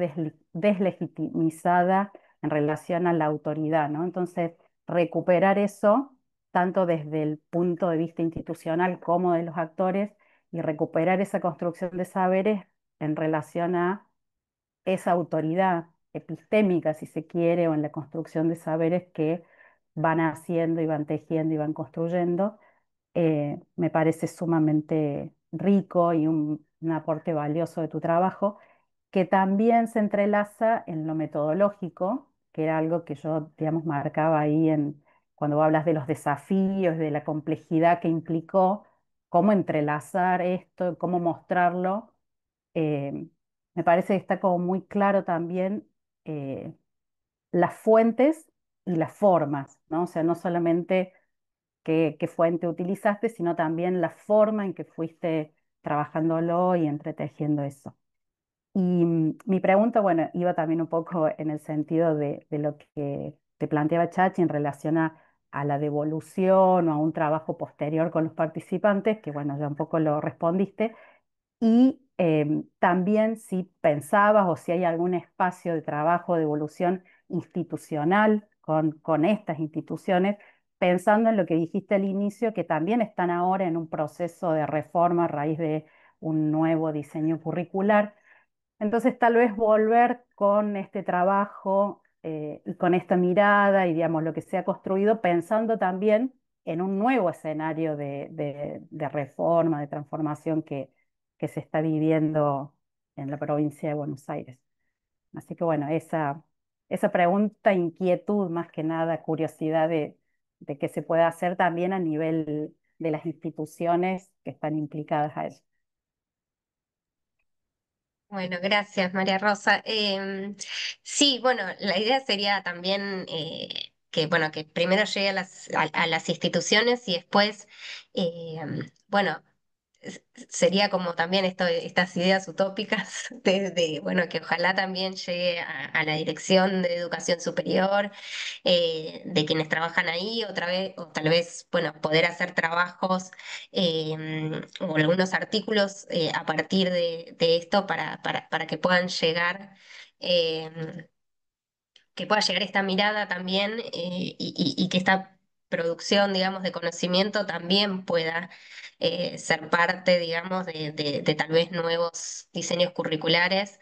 deslegitimizada en relación a la autoridad, ¿no? Entonces, recuperar eso, tanto desde el punto de vista institucional como de los actores, y recuperar esa construcción de saberes en relación a esa autoridad epistémica, si se quiere, o en la construcción de saberes que van haciendo y van tejiendo y van construyendo me parece sumamente rico y un aporte valioso de tu trabajo, que también se entrelaza en lo metodológico, que era algo que yo, digamos, marcaba ahí cuando hablas de los desafíos, de la complejidad que implicó, cómo entrelazar esto, cómo mostrarlo. eh, Me parece que está como muy claro también eh, las fuentes y las formas, ¿no? O sea, no solamente qué fuente utilizaste, sino también la forma en que fuiste trabajándolo y entretejiendo eso. Y mi pregunta, bueno, iba también un poco en el sentido de lo que te planteaba Chachi en relación a la devolución o a un trabajo posterior con los participantes, que bueno, ya un poco lo respondiste, y también si pensabas o si hay algún espacio de trabajo, de evolución institucional con estas instituciones, pensando en lo que dijiste al inicio, que también están ahora en un proceso de reforma a raíz de un nuevo diseño curricular. Entonces, tal vez volver con este trabajo y con esta mirada y, digamos, lo que se ha construido, pensando también en un nuevo escenario de reforma, de transformación que se está viviendo en la provincia de Buenos Aires. Así que, bueno, esa pregunta, inquietud, más que nada, curiosidad de qué se puede hacer también a nivel de las instituciones que están implicadas a eso. Bueno, gracias, María Rosa. Sí, bueno, la idea sería también que, bueno, que primero llegue a las instituciones y después, bueno, sería como también estas ideas utópicas bueno, que ojalá también llegue a la dirección de educación superior, de quienes trabajan ahí, otra vez, o tal vez, bueno, poder hacer trabajos o algunos artículos a partir de esto para que puedan llegar. eh, que pueda llegar esta mirada también y que esta producción, digamos, de conocimiento también pueda ser parte, digamos, de tal vez nuevos diseños curriculares,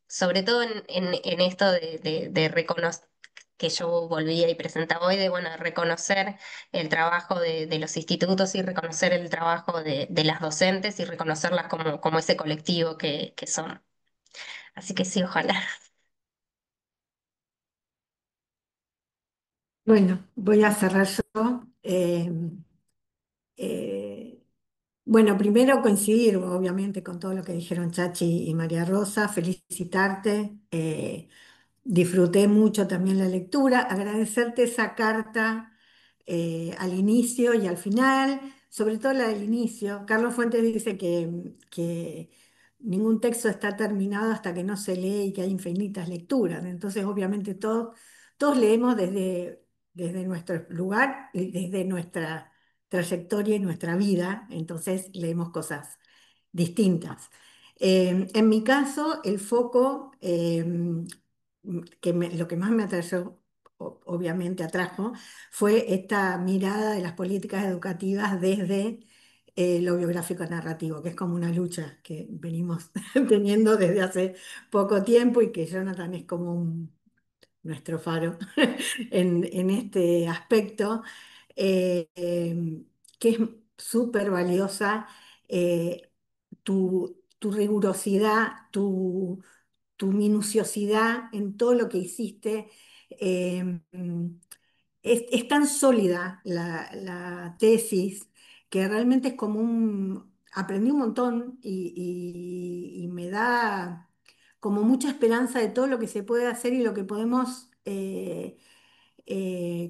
sobre todo en esto de reconocer que yo volvía y presentaba hoy, de bueno, reconocer el trabajo de los institutos y reconocer el trabajo de las docentes y reconocerlas como ese colectivo que son. Así que sí, ojalá. Bueno, voy a cerrar yo. Eh, bueno, primero coincidir, obviamente, con todo lo que dijeron Chachi y María Rosa, felicitarte. Disfruté mucho también la lectura, agradecerte esa carta al inicio y al final, sobre todo la del inicio. Carlos Fuentes dice que ningún texto está terminado hasta que no se lee y que hay infinitas lecturas. Entonces, obviamente, todos leemos desde nuestro lugar y desde nuestra trayectoria y nuestra vida, entonces leemos cosas distintas. En mi caso, el foco lo que más me atrajo, obviamente atrajo, fue esta mirada de las políticas educativas desde lo biográfico narrativo, que es como una lucha que venimos teniendo desde hace poco tiempo y que Jonathan es como nuestro faro en este aspecto, que es súper valiosa. Tu rigurosidad, tu minuciosidad en todo lo que hiciste. eh, es tan sólida la tesis que realmente es como aprendí un montón y me da como mucha esperanza de todo lo que se puede hacer y lo que podemos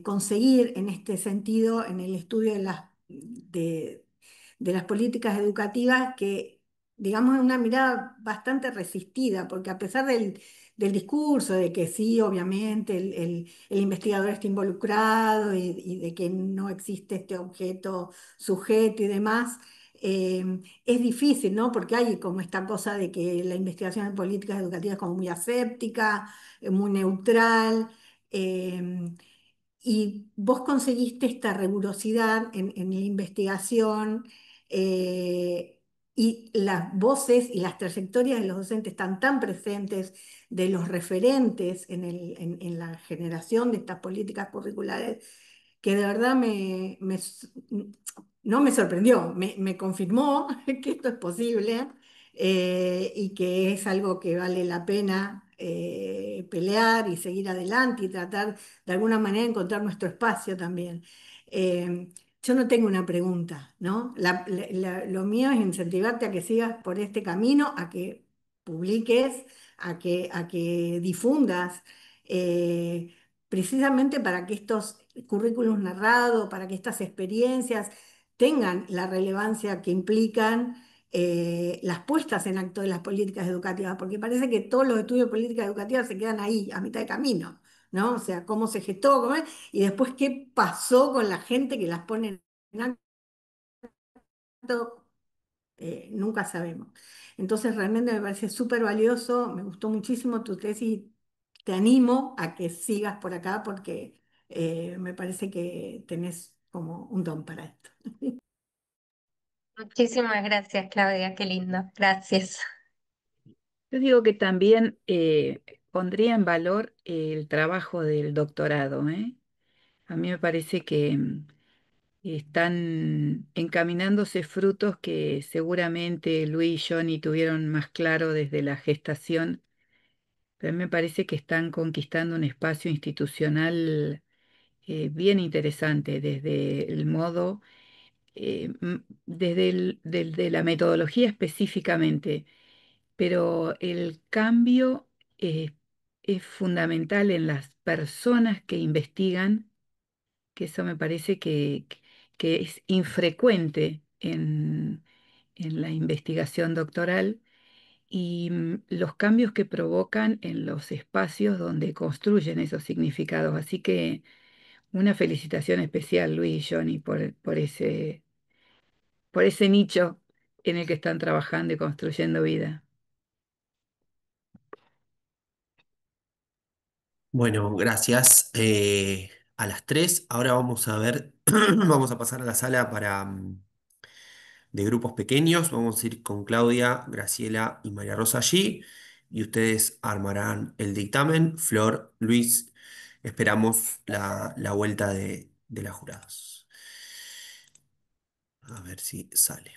conseguir en este sentido en el estudio de las políticas educativas que, digamos, es una mirada bastante resistida, porque a pesar del discurso de que sí, obviamente, el investigador está involucrado y de que no existe este objeto sujeto y demás, es difícil, ¿no? Porque hay como esta cosa de que la investigación en políticas educativas es como muy aséptica, muy neutral. em, y vos conseguiste esta rigurosidad en la investigación y las voces y las trayectorias de los docentes están tan presentes de los referentes en la generación de estas políticas curriculares que de verdad no me sorprendió, me confirmó que esto es posible y que es algo que vale la pena pelear y seguir adelante y tratar de alguna manera encontrar nuestro espacio también. Eh, yo no tengo una pregunta, ¿no? Lo mío es incentivarte a que sigas por este camino, a que publiques, a que difundas, precisamente para que estos currículums narrados, para que estas experiencias tengan la relevancia que implican las puestas en acto de las políticas educativas, porque parece que todos los estudios de políticas educativas se quedan ahí, a mitad de camino, ¿no? O sea, cómo se gestó, y después qué pasó con la gente que las pone en acto, nunca sabemos. Entonces, realmente me parece súper valioso, me gustó muchísimo tu tesis, te animo a que sigas por acá porque me parece que tenés como un don para esto. Muchísimas gracias, Claudia, qué lindo. Gracias. Yo digo que también pondría en valor el trabajo del doctorado, ¿eh? A mí me parece que están encaminándose frutos que seguramente Luis y Johnny tuvieron más claro desde la gestación, pero a mí me parece que están conquistando un espacio institucional bien interesante desde el modo, de la metodología específicamente, pero el cambio eh, es fundamental en las personas que investigan, que eso me parece que es infrecuente en la investigación doctoral y los cambios que provocan en los espacios donde construyen esos significados. Así que una felicitación especial, Luis y Johnny, por ese nicho en el que están trabajando y construyendo vida. Bueno, gracias. a las 3. Ahora vamos a ver, vamos a pasar a la sala de grupos pequeños. Vamos a ir con Claudia, Graciela y María Rosa allí. Y ustedes armarán el dictamen. Flor, Luis, esperamos la vuelta de las juradas. A ver si sale.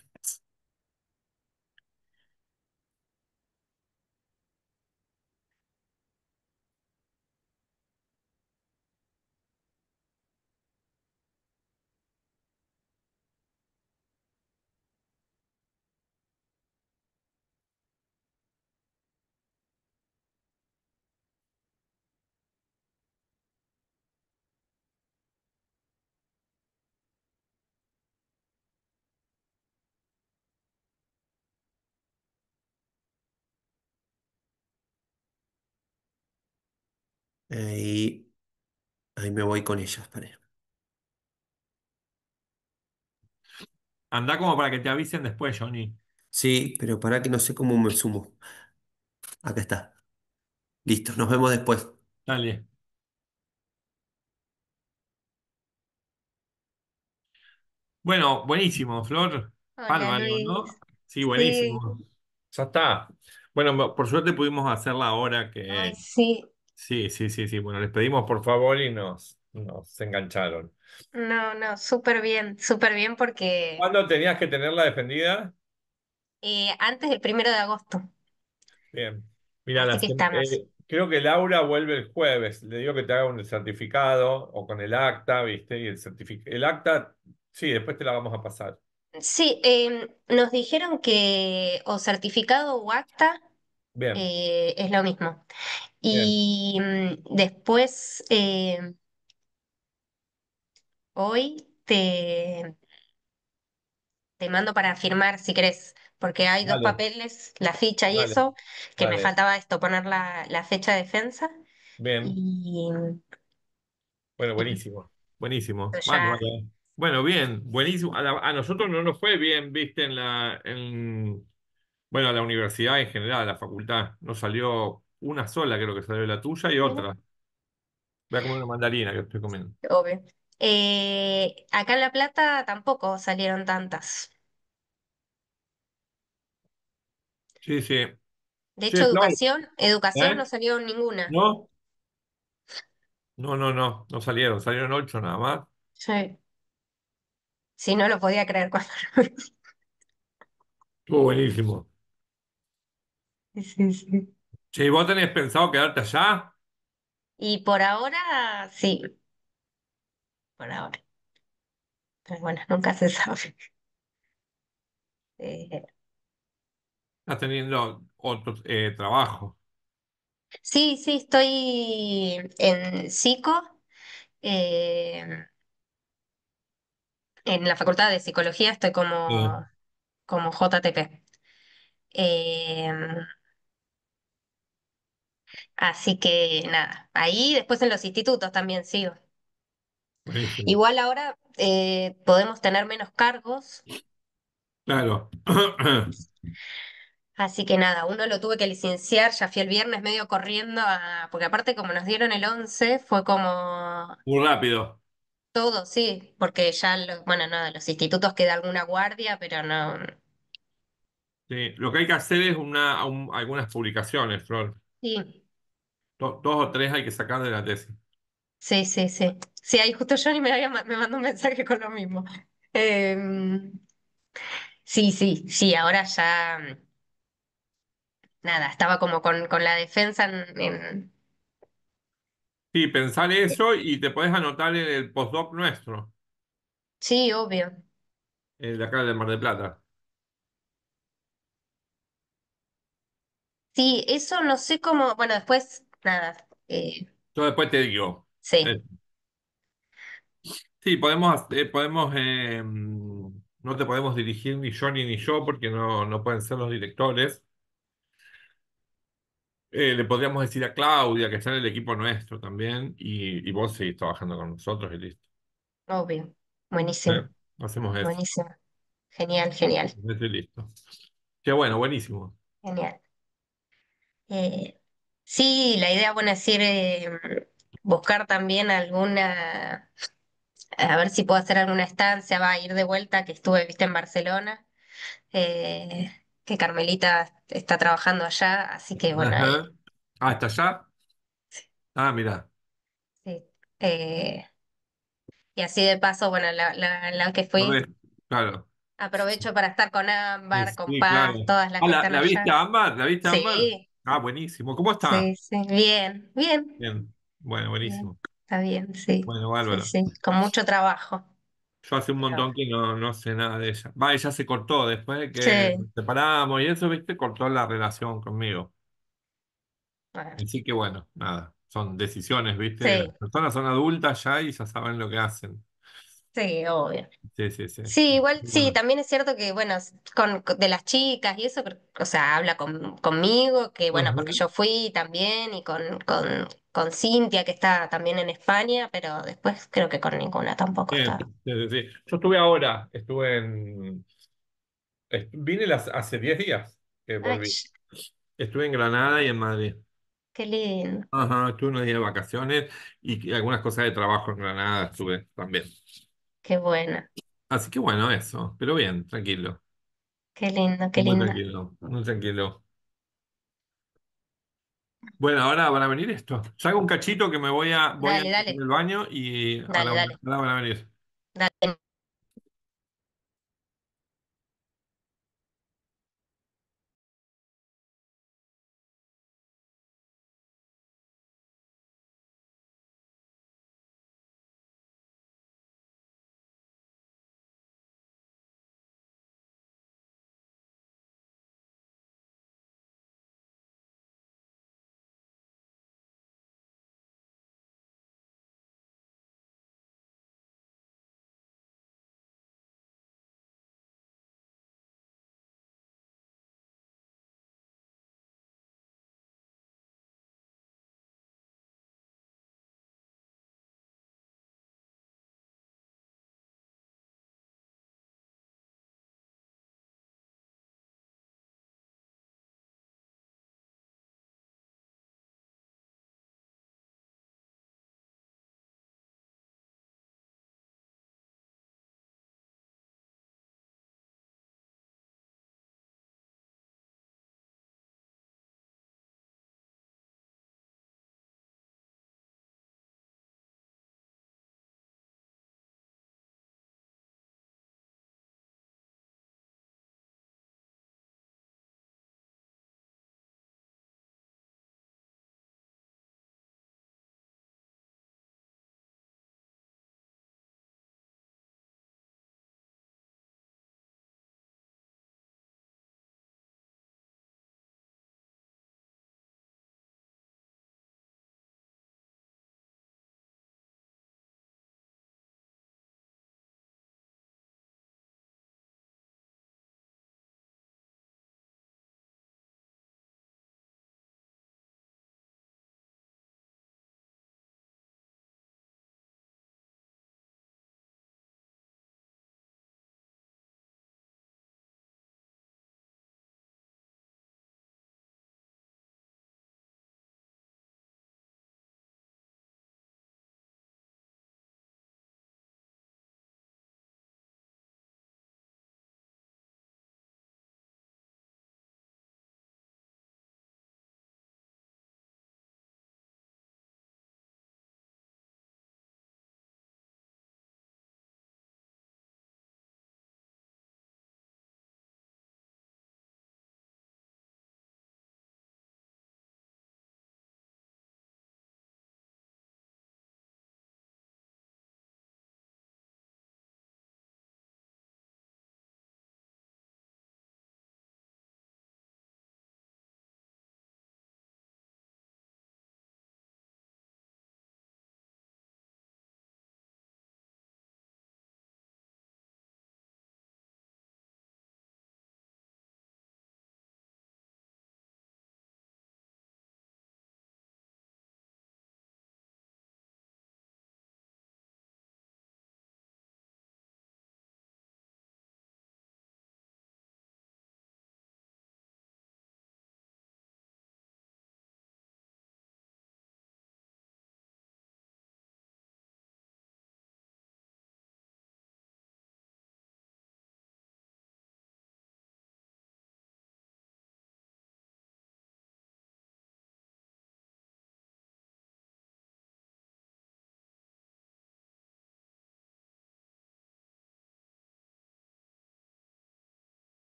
Y ahí me voy con ellas, paré. Anda como para que te avisen después, Johnny. Sí, pero para que no sé cómo me sumo. Acá está. Listo, nos vemos después. Dale. Bueno, buenísimo, Flor. Hola Bárbaro, Luis. ¿no? Sí, Sí, buenísimo. Ya está. Bueno, por suerte pudimos hacerla ahora ay, que... sí. Sí, sí, sí, sí. Bueno, les pedimos por favor y nos engancharon. No, no, súper bien porque ¿Cuándo tenías que tenerla defendida? antes del 1 de agosto, Bien. Mira, así que estamos. creo que Laura vuelve el jueves. Le digo que te haga un certificado o con el acta, ¿viste? Y el acta, sí, después te la vamos a pasar. Sí, nos dijeron que o certificado o acta Bien, es lo mismo. bien. Y después, hoy te mando para firmar si querés, porque hay dos Dale, papeles, la ficha y dale, eso, que me dale. faltaba esto, poner la fecha de defensa Bien. y, Bueno, y buenísimo. Buenísimo. ya. Bárbaro. Bueno, bien, buenísimo. A nosotros no nos fue bien, ¿viste? Bueno, a la universidad en general, a la facultad. Nos salió una sola, creo que salió la tuya y Mira, otra. Voy a comer una mandarina que estoy comiendo. obvio. Acá en La Plata tampoco salieron tantas. Sí, sí. De hecho, Che, Flor, educación no ¿eh? salió ninguna. ¿No? No, no, no. No salieron. Salieron 8 nada más. Sí. Sí, no lo podía creer cuando lo vi. Estuvo buenísimo. Sí, sí. Che, ¿y vos tenés pensado quedarte allá? Y por ahora, sí, por ahora. Pero bueno, nunca se sabe. Eh, Estás teniendo otro trabajo. sí, sí, estoy en psico, eh, en la Facultad de Psicología estoy Sí. como JTP. Eh, Así que nada, ahí después en los institutos también sigo. Buenísimo. Igual ahora podemos tener menos cargos, Claro. así que nada, uno lo tuve que licenciar, ya fui el viernes medio corriendo, porque aparte como nos dieron el 11 fue como Muy rápido. todo, sí, porque ya, bueno, nada, los institutos queda alguna guardia, pero no, Sí. Lo que hay que hacer es algunas publicaciones, Flor. sí, Dos o tres hay que sacar de la tesis. sí, sí, sí. Sí, ahí justo Johnny me mandó un mensaje con lo mismo. Em, sí, sí, sí, ahora ya, nada, estaba como con la defensa Sí, pensar eso y te podés anotar en el postdoc nuestro, sí, obvio. el de acá del Mar del Plata. Sí, eso no sé cómo, bueno, después, nada, Yo después te digo. sí, Eh, sí, no te podemos dirigir ni Johnny ni yo porque no pueden ser los directores. Le podríamos decir a Claudia que está en el equipo nuestro también y vos seguís trabajando con nosotros y listo. obvio. Buenísimo, ¿Eh? Hacemos eso. buenísimo. Genial, genial, Eso y listo. Qué bueno, buenísimo. genial. Sí, la idea, bueno, es ir buscar también alguna, a ver si puedo hacer alguna estancia, va a ir de vuelta, que estuve, viste, en Barcelona, que Carmelita está trabajando allá, así que bueno, ahí, Ajá. Ah, ¿hasta allá? Ah, mira. sí. Eh, y así de paso, bueno, la que No fui, ves, claro. aprovecho para estar con Ámbar, con Sí, claro. Paz, todas las Ah, que ¿la, están la viste allá. a Ámbar? ¿La viste a Ámbar? Sí, Ah, buenísimo. ¿Cómo está? sí, sí, bien, bien, Bien. Bueno, bien, buenísimo. está bien, sí, Bueno, sí, bárbaro. sí, con mucho trabajo. Yo hace un Pero, montón que no sé nada de ella. Va, ella se cortó después de que sí, nos separamos y eso, viste, cortó la relación conmigo. bueno, Así que bueno, nada, son decisiones, viste. Las sí, personas son adultas ya y ya saben lo que hacen. sí, obvio. Sí, sí, sí. Sí, igual, sí, Bueno, también es cierto que, bueno, de las chicas y eso, o sea, habla conmigo, que bueno, porque ujú. yo fui también, y con Cintia, que está también en España, pero después creo que con ninguna tampoco Bien, está. sí, sí, sí. Yo estuve ahora, vine hace 10 días que Ay, volví. Estuve en Granada y en Madrid. qué lindo, Ajá, estuve unos días de vacaciones y algunas cosas de trabajo en Granada estuve también. qué buena, Así que bueno, eso, pero bien, tranquilo, qué lindo, qué muy lindo. tranquilo, muy tranquilo. Bueno, ahora van a venir esto. Ya hago un cachito que voy a Dale, ir dale, al baño y ahora, dale, dale, ahora van a venir. dale.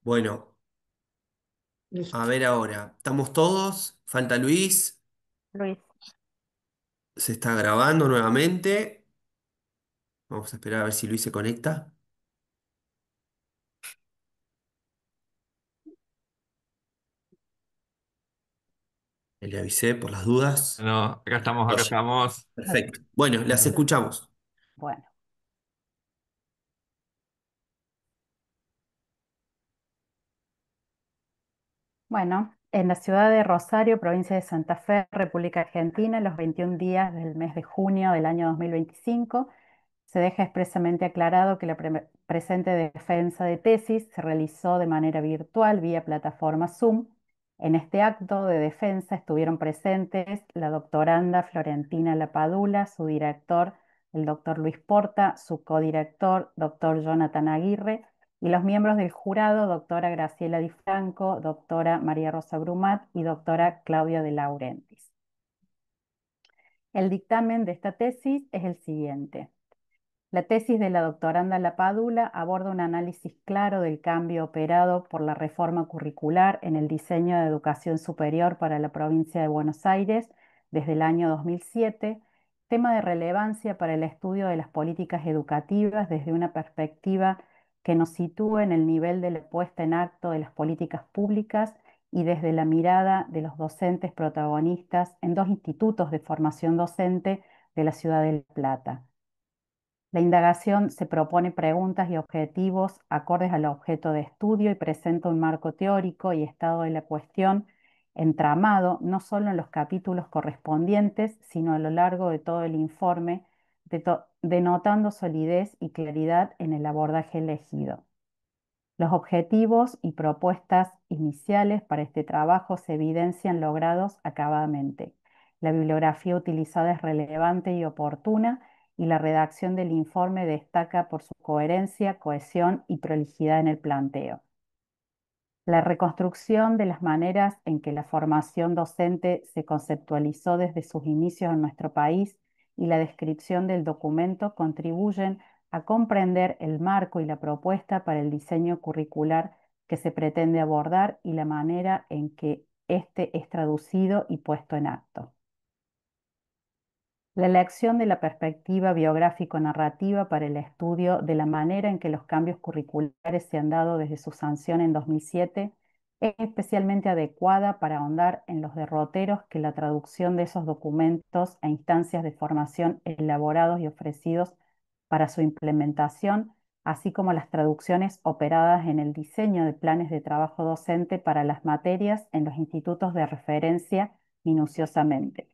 Bueno, a Listo. ver ahora. ¿Estamos todos? Falta Luis. Luis, Se está grabando nuevamente. Vamos a esperar a ver si Luis se conecta. Le avisé por las dudas. No, acá estamos, acá Oye, estamos. perfecto. Bueno, las escuchamos. bueno. Bueno, en la ciudad de Rosario, provincia de Santa Fe, República Argentina, los 21 días del mes de junio del año 2025, se deja expresamente aclarado que la presente defensa de tesis se realizó de manera virtual vía plataforma Zoom. En este acto de defensa estuvieron presentes la doctoranda Florentina Lapadula, su director, el doctor Luis Porta, su codirector, doctor Jonathan Aguirre, y los miembros del jurado, doctora Graciela Di Franco, doctora María Rosa Brumat y doctora Claudia de Laurentiis. El dictamen de esta tesis es el siguiente. La tesis de la doctoranda Lapadula aborda un análisis claro del cambio operado por la reforma curricular en el diseño de educación superior para la provincia de Buenos Aires desde el año 2007, tema de relevancia para el estudio de las políticas educativas desde una perspectiva que nos sitúe en el nivel de la puesta en acto de las políticas públicas y desde la mirada de los docentes protagonistas en dos institutos de formación docente de la ciudad de La Plata. La indagación se propone preguntas y objetivos acordes al objeto de estudio y presenta un marco teórico y estado de la cuestión entramado no solo en los capítulos correspondientes, sino a lo largo de todo el informe, denotando solidez y claridad en el abordaje elegido. Los objetivos y propuestas iniciales para este trabajo se evidencian logrados acabadamente. La bibliografía utilizada es relevante y oportuna y la redacción del informe destaca por su coherencia, cohesión y prolijidad en el planteo. La reconstrucción de las maneras en que la formación docente se conceptualizó desde sus inicios en nuestro país y la descripción del documento contribuyen a comprender el marco y la propuesta para el diseño curricular que se pretende abordar y la manera en que éste es traducido y puesto en acto. La elección de la perspectiva biográfico-narrativa para el estudio de la manera en que los cambios curriculares se han dado desde su sanción en 2007 es especialmente adecuada para ahondar en los derroteros que la traducción de esos documentos a instancias de formación elaborados y ofrecidos para su implementación, así como las traducciones operadas en el diseño de planes de trabajo docente para las materias en los institutos de referencia minuciosamente.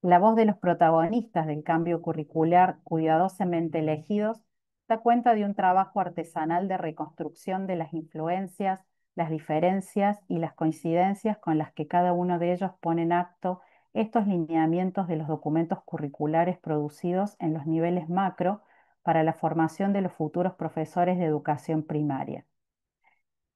La voz de los protagonistas del cambio curricular cuidadosamente elegidos da cuenta de un trabajo artesanal de reconstrucción de las influencias, las diferencias y las coincidencias con las que cada uno de ellos pone en acto estos lineamientos de los documentos curriculares producidos en los niveles macro para la formación de los futuros profesores de educación primaria.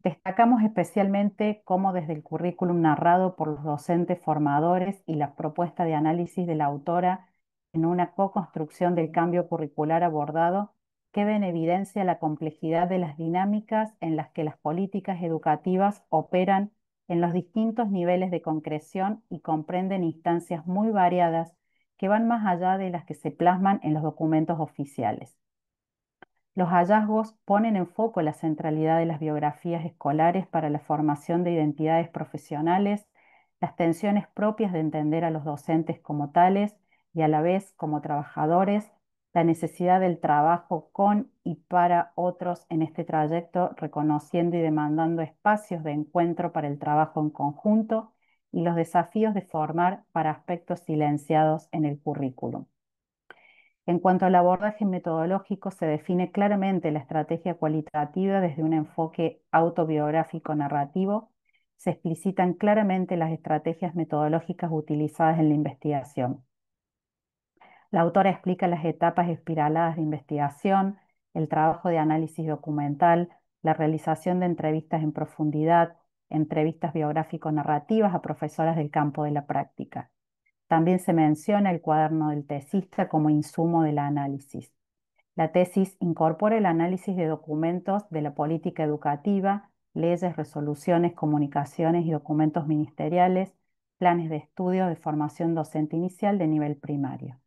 Destacamos especialmente cómo desde el currículum narrado por los docentes formadores y la propuesta de análisis de la autora en una co-construcción del cambio curricular abordado, queda en evidencia la complejidad de las dinámicas en las que las políticas educativas operan en los distintos niveles de concreción y comprenden instancias muy variadas que van más allá de las que se plasman en los documentos oficiales. Los hallazgos ponen en foco la centralidad de las biografías escolares para la formación de identidades profesionales, las tensiones propias de entender a los docentes como tales y a la vez como trabajadores, la necesidad del trabajo con y para otros en este trayecto, reconociendo y demandando espacios de encuentro para el trabajo en conjunto y los desafíos de formar para aspectos silenciados en el currículum. En cuanto al abordaje metodológico, se define claramente la estrategia cualitativa desde un enfoque autobiográfico narrativo. Se explicitan claramente las estrategias metodológicas utilizadas en la investigación. La autora explica las etapas espiraladas de investigación, el trabajo de análisis documental, la realización de entrevistas en profundidad, entrevistas biográfico-narrativas a profesoras del campo de la práctica. También se menciona el cuaderno del tesista como insumo del análisis. La tesis incorpora el análisis de documentos de la política educativa, leyes, resoluciones, comunicaciones y documentos ministeriales, planes de estudio de formación docente inicial de nivel primario.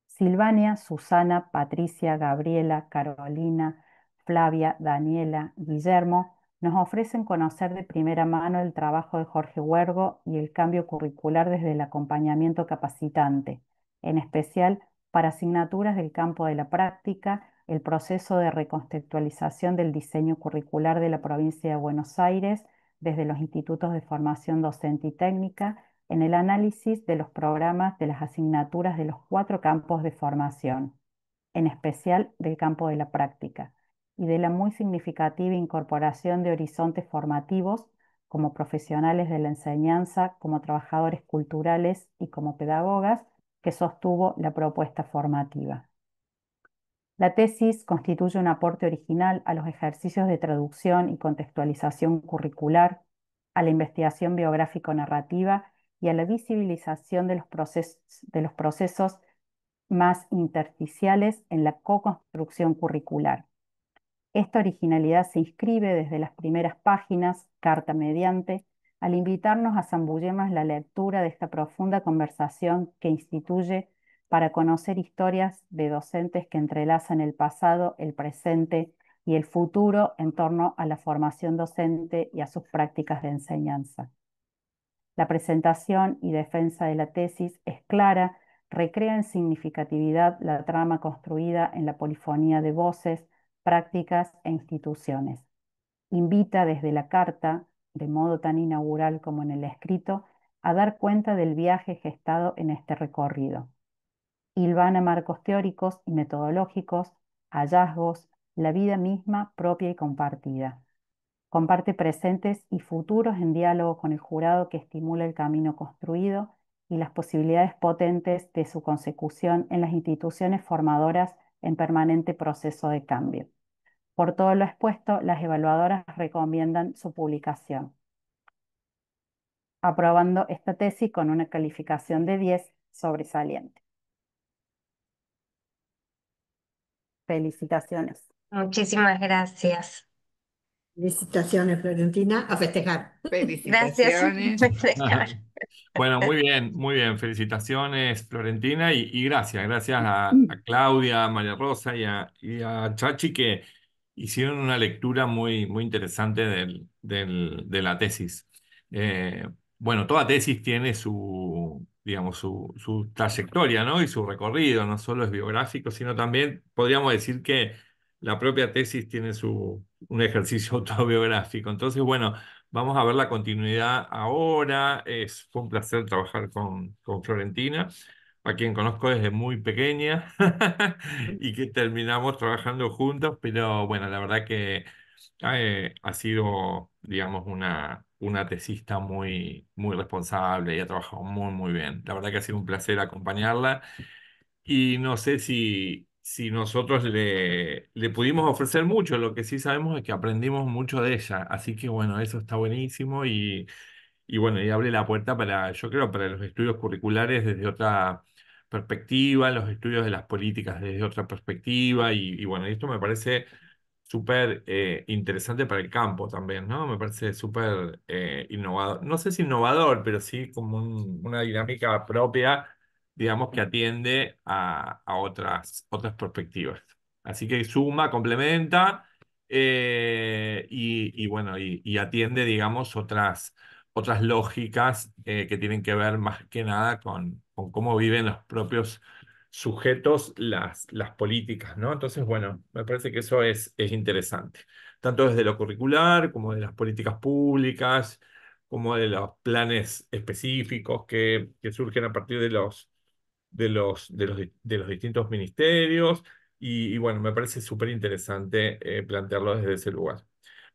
Silvania, Susana, Patricia, Gabriela, Carolina, Flavia, Daniela, Guillermo nos ofrecen conocer de primera mano el trabajo de Jorge Huergo y el cambio curricular desde el acompañamiento capacitante, en especial para asignaturas del campo de la práctica, el proceso de reconceptualización del diseño curricular de la provincia de Buenos Aires desde los institutos de formación docente y técnica, en el análisis de los programas de las asignaturas de los 4 campos de formación, en especial del campo de la práctica, y de la muy significativa incorporación de horizontes formativos como profesionales de la enseñanza, como trabajadores culturales y como pedagogas que sostuvo la propuesta formativa. La tesis constituye un aporte original a los ejercicios de traducción y contextualización curricular, a la investigación biográfico-narrativa y a la visibilización de los procesos más intersticiales en la co-construcción curricular. Esta originalidad se inscribe desde las primeras páginas, carta mediante, al invitarnos a zambullirnos en la lectura de esta profunda conversación que instituye para conocer historias de docentes que entrelazan el pasado, el presente y el futuro en torno a la formación docente y a sus prácticas de enseñanza. La presentación y defensa de la tesis es clara, recrea en significatividad la trama construida en la polifonía de voces, prácticas e instituciones. Invita desde la carta, de modo tan inaugural como en el escrito, a dar cuenta del viaje gestado en este recorrido. Hilvana marcos teóricos y metodológicos, hallazgos, la vida misma propia y compartida. Comparte presentes y futuros en diálogo con el jurado que estimula el camino construido y las posibilidades potentes de su consecución en las instituciones formadoras en permanente proceso de cambio. Por todo lo expuesto, las evaluadoras recomiendan su publicación, aprobando esta tesis con una calificación de 10 sobresaliente. Felicitaciones. Muchísimas gracias. Felicitaciones, Florentina, a festejar. Gracias. Felicitaciones. Bueno, muy bien. Felicitaciones, Florentina, y gracias a Claudia, a María Rosa y a Chachi que hicieron una lectura muy interesante de la tesis. Bueno, toda tesis tiene digamos, su trayectoria, ¿no? Y su recorrido, no solo es biográfico, sino también podríamos decir que la propia tesis tiene un ejercicio autobiográfico. Entonces, bueno. Vamos a ver la continuidad ahora. Fue un placer trabajar con Florentina, a quien conozco desde muy pequeña y que terminamos trabajando juntos, pero bueno, la verdad que ha sido, digamos, una tesista muy responsable y ha trabajado muy bien. La verdad que ha sido un placer acompañarla. Y no sé si nosotros le pudimos ofrecer mucho, lo que sí sabemos es que aprendimos mucho de ella, así que bueno, eso está buenísimo y bueno, y abre la puerta para, yo creo, para los estudios curriculares desde otra perspectiva, los estudios de las políticas desde otra perspectiva y bueno, y esto me parece súper interesante para el campo también, ¿no? Me parece súper innovador, no sé si innovador, pero sí como una dinámica propia digamos, que atiende a otras perspectivas. Así que suma, complementa y bueno, y atiende, digamos, otras lógicas que tienen que ver más que nada con cómo viven los propios sujetos las políticas, ¿no? Entonces, bueno, me parece que eso es interesante, tanto desde lo curricular como de las políticas públicas, como de los planes específicos que surgen a partir de los distintos ministerios y bueno, me parece súper interesante plantearlo desde ese lugar.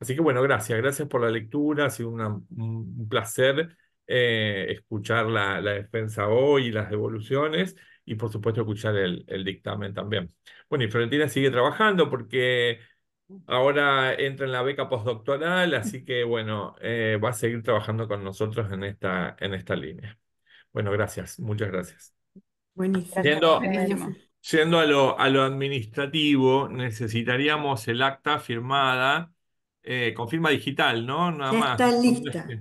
Así que bueno, gracias por la lectura, ha sido un placer escuchar la defensa hoy y las devoluciones y por supuesto escuchar el dictamen también. Bueno, y Florentina sigue trabajando porque ahora entra en la beca postdoctoral, así que bueno, va a seguir trabajando con nosotros en esta línea. Bueno, muchas gracias. Buenísimo. Gracias. Yendo, Bueno, Buenísimo. yendo a lo administrativo, necesitaríamos el acta firmada con firma digital, ¿no? Nada Ya más. está lista,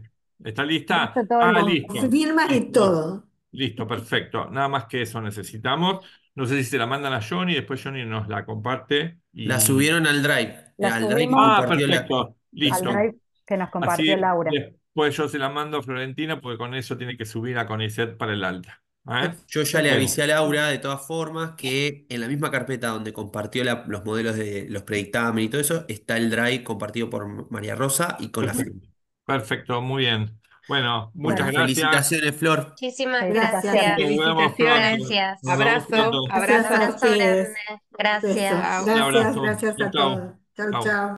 ¿Está Ya lista? está todo Ah, con listo. firmas y Listo. todo. Listo, perfecto. Nada más que eso necesitamos. No sé si se la mandan a Johnny, después Johnny nos la comparte La y... subieron La al drive que subimos Ah, compartió perfecto. la al Listo. drive que nos compartió Así Laura. después yo se la mando a Florentina porque con eso tiene que subir a CONICET para el alta. ¿Eh? Yo ya le Bueno, avisé a Laura, de todas formas, que en la misma carpeta donde compartió los modelos de los predictamen y todo eso, está el drive compartido por María Rosa y con la firma. perfecto. Perfecto, muy bien. Bueno, muchas Bueno, Bueno, gracias. felicitaciones, Flor. Muchísimas Gracias. gracias. Nos vemos Felicitaciones. pronto. Gracias. Nos vemos Abrazo, pronto. Un Gracias abrazo. a abrazo grande. ustedes. Gracias. Besos. Chao. Un Gracias, abrazo. gracias Chau, a chau. todos. Chau, Chau. chau.